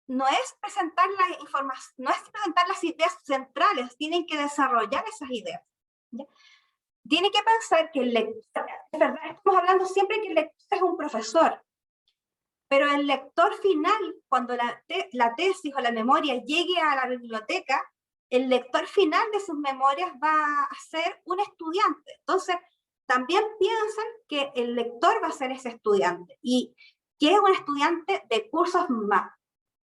no es presentar la información, no es presentar las ideas centrales, tienen que desarrollar esas ideas. ¿Ya? Tienen que pensar que el lector, es verdad, estamos hablando siempre que el lector es un profesor, pero el lector final, cuando la tesis o la memoria llegue a la biblioteca, el lector final de sus memorias va a ser un estudiante. Entonces, también piensen que el lector va a ser ese estudiante y que es un estudiante de cursos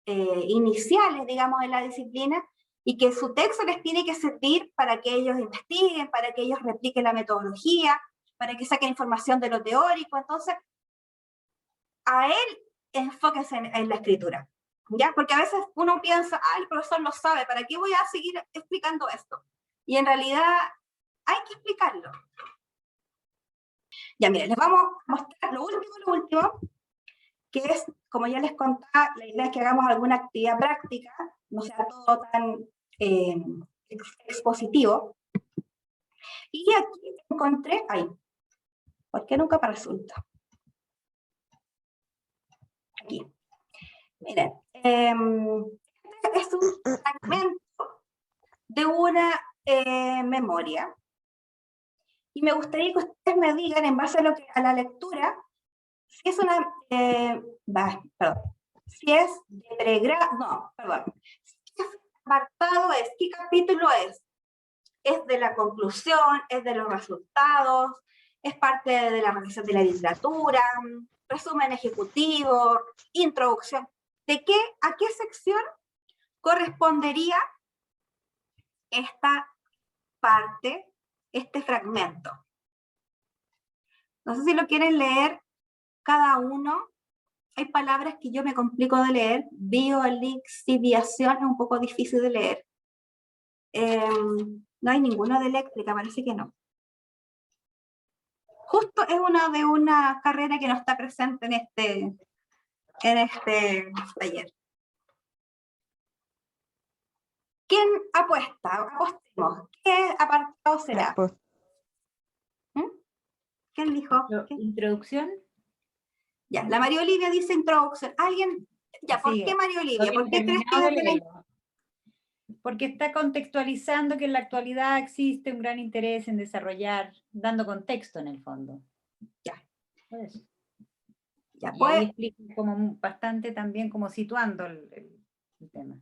iniciales, digamos, en la disciplina, y que su texto les tiene que servir para que ellos investiguen, para que ellos repliquen la metodología, para que saquen información de lo teórico. Entonces, a él enfóquense en la escritura, ¿ya? Porque a veces uno piensa, el profesor lo sabe, ¿para qué voy a seguir explicando esto? Y en realidad hay que explicarlo. Ya, miren, les vamos a mostrar lo último, que es, como ya les contaba, la idea es que hagamos alguna actividad práctica, no sea todo tan expositivo. Y aquí encontré, ¿por qué nunca me resulta? Aquí. Miren, este es un fragmento de una memoria. Y me gustaría que ustedes me digan, en base a la lectura, si es una, si es de pregrado, ¿qué apartado es? ¿Qué capítulo es? ¿Es de la conclusión? ¿Es de los resultados? ¿Es parte de la revisión de la literatura? ¿Resumen ejecutivo? ¿Introducción? ¿A qué sección correspondería esta parte, este fragmento? No sé si lo quieren leer cada uno. Hay palabras que yo me complico de leer. Biolixiviación es un poco difícil de leer. No hay ninguno de eléctrica, parece que no. Justo es de una carrera que no está presente en este taller. ¿Quién apuesta? Apostemos. ¿Qué apartado será? ¿Quién dijo? ¿Introducción? Ya, la María Olivia dice introducción. ¿Alguien? Ya, ¿por qué María Olivia? ¿Por qué crees que es de la... Porque está contextualizando que en la actualidad existe un gran interés en desarrollar, dando contexto en el fondo. Ya. Por eso. Ya, y pues, ahí explica como bastante también como situando el tema.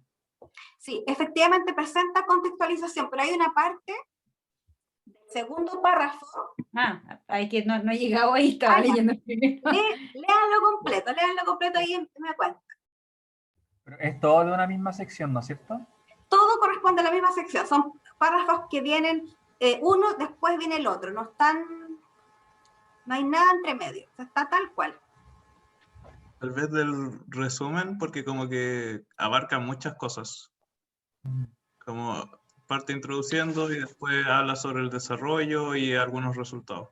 Sí, efectivamente presenta contextualización, pero hay una parte del segundo párrafo. Hay que no he llegado ahí, estaba leyendo el primero. Léanlo completo y me cuenta. Pero es todo de una misma sección, ¿no es cierto? Todo corresponde a la misma sección, son párrafos que vienen uno, después viene el otro, no hay nada entre medio, o sea, está tal cual. Tal vez del resumen, porque como que abarca muchas cosas. Como parte introduciendo y después habla sobre el desarrollo y algunos resultados.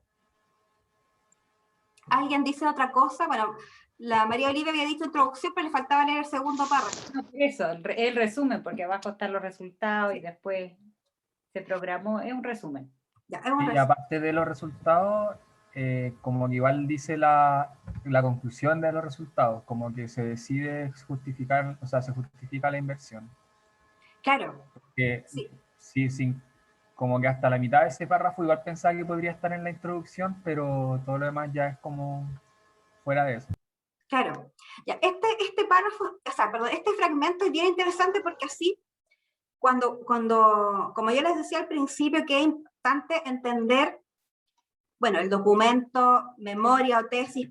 ¿Alguien dice otra cosa? Bueno, la María Olivia había dicho introducción, pero le faltaba leer el segundo párrafo. No, eso, el resumen, porque abajo están los resultados y después se programó, es un resumen. Ya, es un resumen. Aparte de los resultados, como que igual dice la conclusión de los resultados, como que se decide justificar, o sea, se justifica la inversión. Claro. Porque, sí, como que hasta la mitad de ese párrafo igual pensaba que podría estar en la introducción, pero todo lo demás ya es como fuera de eso. Claro. Ya, este párrafo, este fragmento es bien interesante porque así, como yo les decía al principio, que es importante entender, bueno, el documento, memoria o tesis,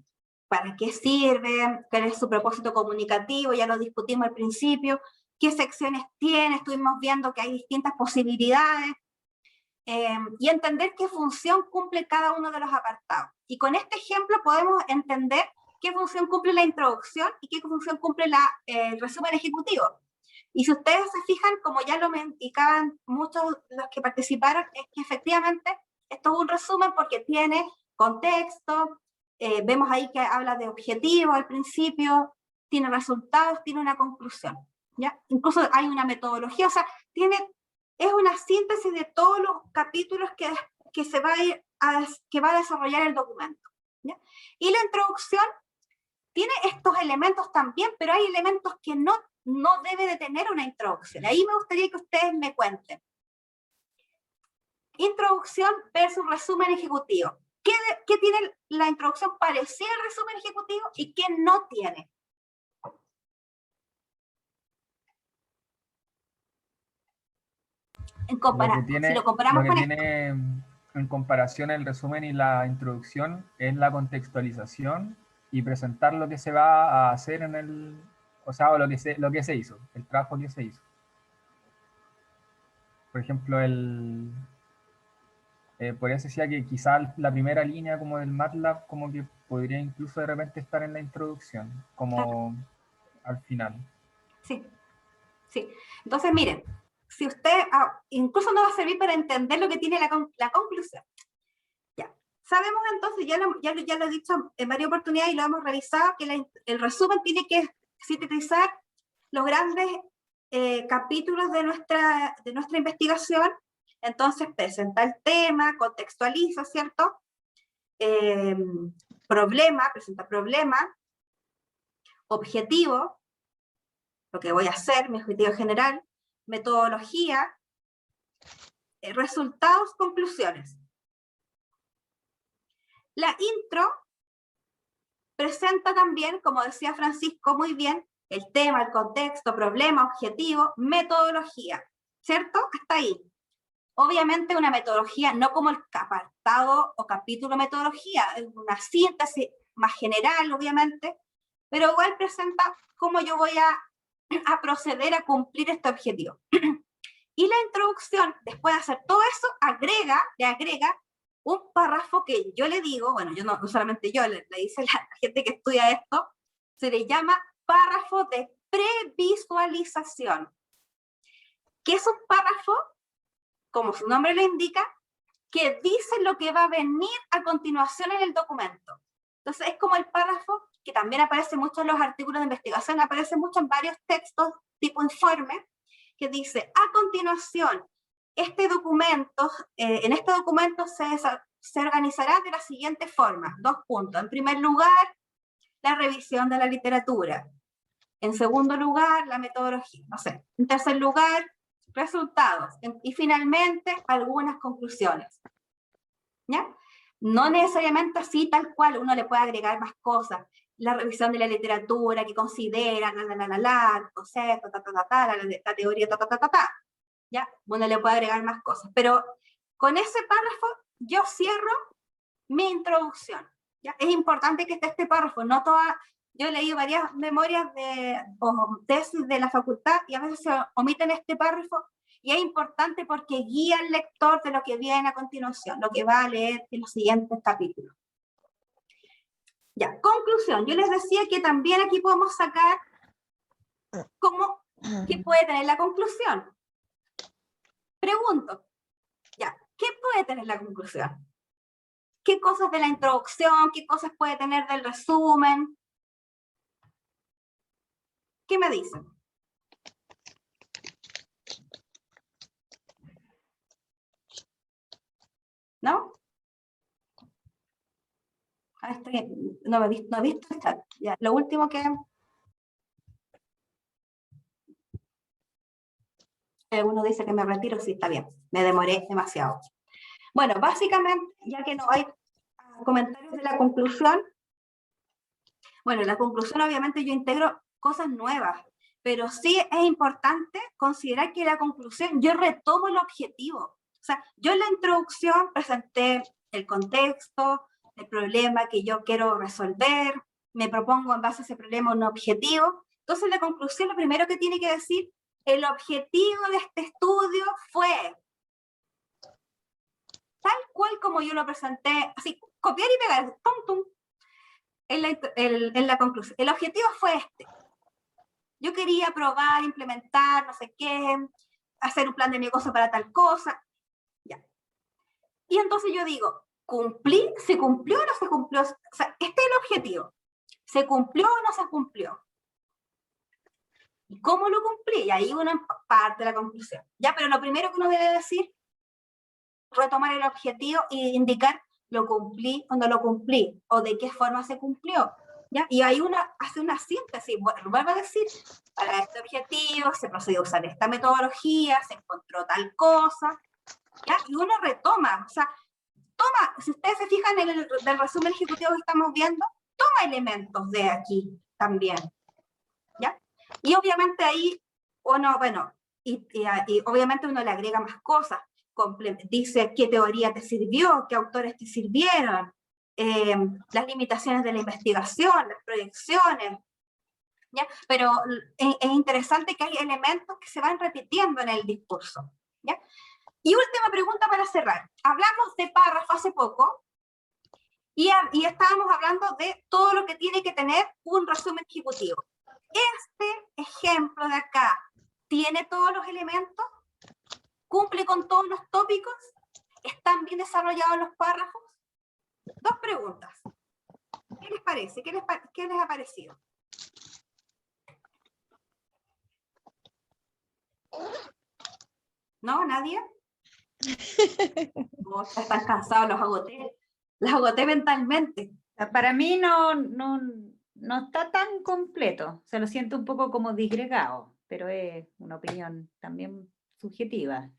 para qué sirve, cuál es su propósito comunicativo, ya lo discutimos al principio, qué secciones tiene, estuvimos viendo que hay distintas posibilidades, y entender qué función cumple cada uno de los apartados. Y con este ejemplo podemos entender qué función cumple la introducción y qué función cumple el resumen ejecutivo. Y si ustedes se fijan, como ya lo me indicaban muchos de los que participaron, es que efectivamente esto es un resumen porque tiene contexto, vemos ahí que habla de objetivos al principio, tiene resultados, tiene una conclusión, ¿ya? Incluso hay una metodología, o sea, es una síntesis de todos los capítulos que va a desarrollar el documento, ¿ya? Y la introducción tiene estos elementos también, pero hay elementos que no debe de tener una introducción. Ahí me gustaría que ustedes me cuenten. Introducción versus resumen ejecutivo. ¿Qué tiene la introducción parecida al resumen ejecutivo y qué no tiene? Si lo comparamos con esto. En comparación el resumen y la introducción es la contextualización y presentar lo que se va a hacer o sea, o lo que se hizo, el trabajo que se hizo. Por ejemplo, por eso decía que quizá la primera línea como del MATLAB como que podría incluso de repente estar en la introducción, como al final. Sí, sí. Entonces, miren, si usted, incluso nos va a servir para entender lo que tiene la conclusión. Ya. Sabemos entonces, ya lo he dicho en varias oportunidades y lo hemos revisado, que el resumen tiene que sintetizar los grandes capítulos de nuestra investigación. Entonces presenta el tema, contextualiza, ¿cierto? Presenta problema, objetivo, lo que voy a hacer, mi objetivo general, metodología, resultados, conclusiones. La intro presenta también, como decía Francisco muy bien, el tema, el contexto, problema, objetivo, metodología, ¿cierto? Hasta ahí. Obviamente una metodología, no como el apartado o capítulo metodología, es una síntesis más general, obviamente, pero igual presenta cómo yo voy a proceder a cumplir este objetivo. Y la introducción, después de hacer todo eso, le agrega un párrafo que yo le digo, bueno, yo no solamente yo, le dice la gente que estudia esto, se le llama párrafo de previsualización. ¿Qué es un párrafo? Como su nombre lo indica, que dice lo que va a venir a continuación en el documento. Entonces es como el párrafo que también aparece mucho en los artículos de investigación, aparece mucho en varios textos tipo informe, que dice, a continuación, en este documento se organizará de la siguiente forma, 2 puntos. En primer lugar, la revisión de la literatura. En segundo lugar, la metodología. No sé. En tercer lugar, resultados. Y finalmente, algunas conclusiones. ¿Ya? No necesariamente así, tal cual, uno le puede agregar más cosas. La revisión de la literatura, que considera, el concepto, la teoría, ¿ya? Uno le puede agregar más cosas. Pero con ese párrafo, yo cierro mi introducción. ¿Ya? Es importante que esté este párrafo, no toda. Yo he leído varias memorias o tesis de la facultad y a veces se omiten este párrafo, y es importante porque guía al lector de lo que viene a continuación, lo que va a leer en los siguientes capítulos. Ya, conclusión. Yo les decía que también aquí podemos sacar qué puede tener la conclusión. Pregunto, ya, ¿qué puede tener la conclusión? ¿Qué cosas de la introducción, qué cosas puede tener del resumen? ¿Qué me dicen? ¿No? No he visto el chat. Ya, lo último que... uno dice que me retiro, sí, está bien. Me demoré demasiado. Bueno, básicamente, ya que no hay comentarios de la conclusión, bueno, en la conclusión obviamente yo integro cosas nuevas, pero sí es importante considerar que la conclusión, yo retomo el objetivo. O sea, yo en la introducción presenté el contexto, el problema que yo quiero resolver, me propongo en base a ese problema un objetivo. Entonces la conclusión lo primero que tiene que decir, el objetivo de este estudio fue tal cual como yo lo presenté, así, copiar y pegar, tum, tum, en la conclusión. El objetivo fue este. Yo quería probar, implementar, no sé qué, hacer un plan de negocio para tal cosa. Ya. Y entonces yo digo, ¿cumplí? ¿Se cumplió o no se cumplió? O sea, este es el objetivo. ¿Se cumplió o no se cumplió? ¿Y cómo lo cumplí? Y ahí uno parte de la conclusión. Ya, pero lo primero que uno debe decir, retomar el objetivo e indicar lo cumplí o no lo cumplí, o de qué forma se cumplió. ¿Ya? Y ahí uno hace una síntesis, vuelvo a decir, para este objetivo se procedió a usar esta metodología, se encontró tal cosa, ¿ya? Y uno retoma, o sea, toma, si ustedes se fijan en el resumen ejecutivo que estamos viendo, toma elementos de aquí también, ¿ya? Y obviamente ahí uno, bueno, y obviamente uno le agrega más cosas, dice qué teoría te sirvió, qué autores te sirvieron, las limitaciones de la investigación, las proyecciones, ¿ya? Pero es interesante que hay elementos que se van repitiendo en el discurso, ¿ya? Y última pregunta para cerrar. Hablamos de párrafo hace poco, y estábamos hablando de todo lo que tiene que tener un resumen ejecutivo. Este ejemplo de acá, ¿tiene todos los elementos? ¿Cumple con todos los tópicos? ¿Están bien desarrollados los párrafos? Dos preguntas. ¿Qué les parece? ¿Qué les ha parecido? ¿No? ¿Nadie? No, están cansados, los agoté mentalmente. Para mí no está tan completo, se lo siento un poco como disgregado, pero es una opinión también subjetiva.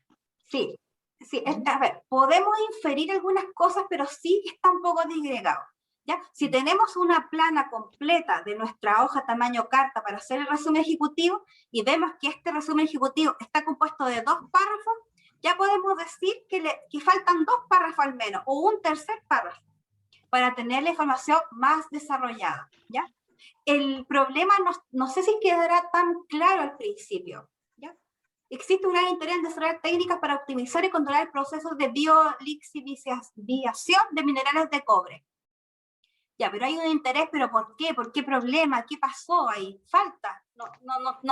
Sí, a ver, podemos inferir algunas cosas, pero sí está un poco disgregado, ¿ya? Si tenemos una plana completa de nuestra hoja tamaño carta para hacer el resumen ejecutivo, y vemos que este resumen ejecutivo está compuesto de 2 párrafos, ya podemos decir que faltan 2 párrafos al menos, o un tercer párrafo, para tener la información más desarrollada, ¿ya? El problema no sé si quedará tan claro al principio, ¿ya? Existe un gran interés en desarrollar técnicas para optimizar y controlar el proceso de biolixiviación de minerales de cobre. Ya, pero hay un interés, ¿pero por qué? ¿Por qué problema? ¿Qué pasó ahí? Falta, no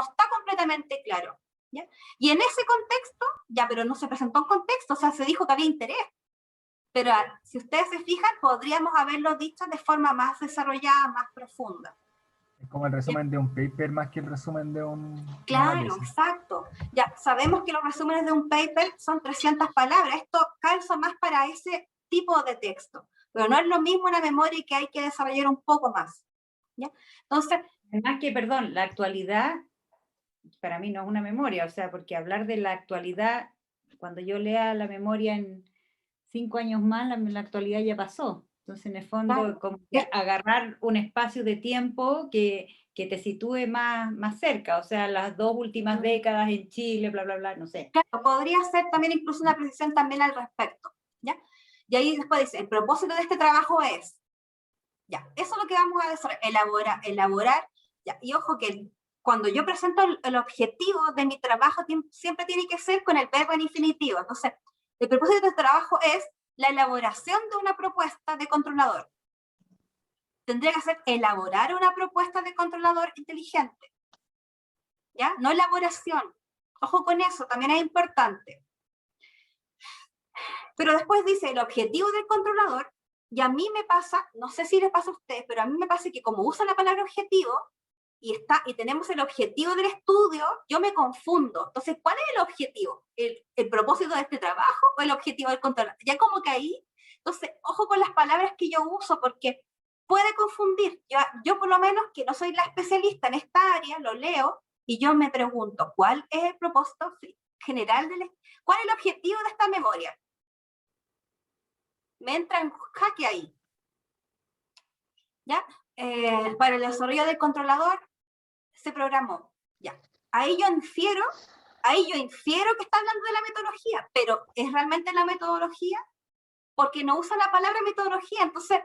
está completamente claro, ¿ya? Y en ese contexto, ya, pero no se presentó un contexto, o sea, se dijo que había interés. Pero si ustedes se fijan, podríamos haberlo dicho de forma más desarrollada, más profunda. Es como el resumen de un paper más que el resumen de un... Claro, exacto. Ya sabemos que los resúmenes de un paper son 300 palabras. Esto calza más para ese tipo de texto. Pero no es lo mismo una memoria que hay que desarrollar un poco más, ¿ya? Entonces... Además que, perdón, la actualidad para mí no es una memoria, o sea, porque hablar de la actualidad, cuando yo lea la memoria en 5 años más, la actualidad ya pasó. Entonces, en el fondo, claro, como que agarrar un espacio de tiempo que te sitúe más cerca, o sea, las 2 últimas décadas en Chile, bla, bla, bla, no sé. Claro, podría ser también incluso una precisión también al respecto, ¿ya? Y ahí después dice, el propósito de este trabajo es, ya, eso es lo que vamos a desarrollar, elaborar, ya, y ojo que cuando yo presento el objetivo de mi trabajo, siempre tiene que ser con el verbo en infinitivo. Entonces, el propósito de este trabajo es la elaboración de una propuesta de controlador. Tendría que ser elaborar una propuesta de controlador inteligente, ¿ya? No elaboración. Ojo con eso, también es importante. Pero después dice el objetivo del controlador, y a mí me pasa, no sé si les pasa a ustedes, pero a mí me pasa que como usa la palabra objetivo, y tenemos el objetivo del estudio, yo me confundo. Entonces, ¿cuál es el objetivo? ¿El propósito de este trabajo o el objetivo del controlador? Ya como que ahí, entonces, ojo con las palabras que yo uso, porque puede confundir. Yo por lo menos, que no soy la especialista en esta área, lo leo, y yo me pregunto, ¿cuál es el propósito general cuál es el objetivo de esta memoria? Me entra en jaque ahí, ¿ya? Para el desarrollo del controlador se programó, ya. Ahí yo infiero que está hablando de la metodología, pero ¿es realmente la metodología? Porque no usa la palabra metodología. Entonces,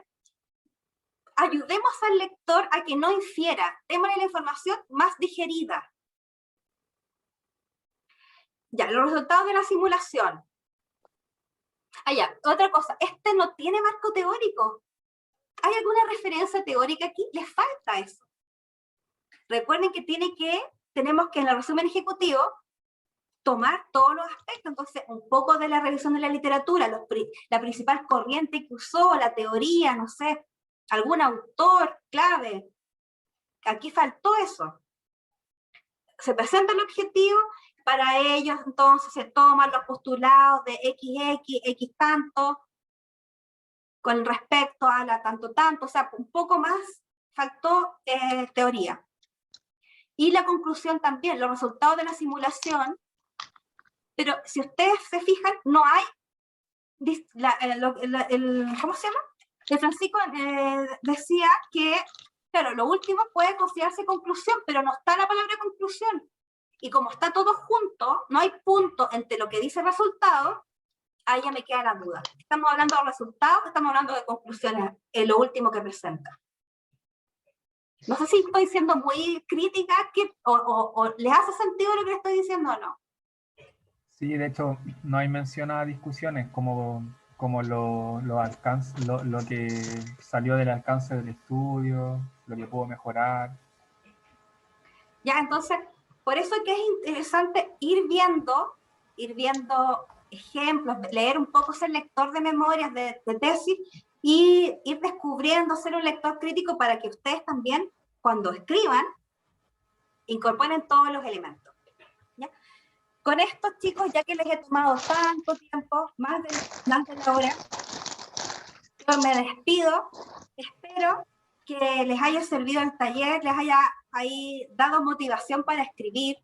ayudemos al lector a que no infiera, démosle la información más digerida. Ya, los resultados de la simulación. Ya, otra cosa, este no tiene marco teórico. ¿Hay alguna referencia teórica aquí? Les falta eso. Recuerden que tenemos que en el resumen ejecutivo tomar todos los aspectos, entonces un poco de la revisión de la literatura, la principal corriente que usó, la teoría, no sé, algún autor clave. Aquí faltó eso. Se presenta el objetivo, para ellos entonces se toman los postulados de X tanto, con respecto a la tanto, o sea, un poco más faltó teoría. Y la conclusión también, los resultados de la simulación, pero si ustedes se fijan, no hay, ¿cómo se llama? El Francisco decía que, claro, lo último puede considerarse conclusión, pero no está la palabra conclusión. Y como está todo junto, no hay punto entre lo que dice el resultado, ahí ya me queda la duda. ¿Estamos hablando de resultados o estamos hablando de conclusiones en lo último que presenta? No sé si estoy siendo muy crítica o les hace sentido lo que estoy diciendo o no. Sí, de hecho, no hay mención a discusiones como lo que salió del alcance del estudio, lo que pudo mejorar. Ya, entonces, por eso es que es interesante ir viendo ejemplos, leer un poco, ser lector de memorias de tesis y ir descubriendo, ser un lector crítico para que ustedes también, cuando escriban, incorporen todos los elementos. ¿Ya? Con esto, chicos, ya que les he tomado tanto tiempo, más de la hora, yo me despido. Espero que les haya servido el taller, les haya ahí dado motivación para escribir.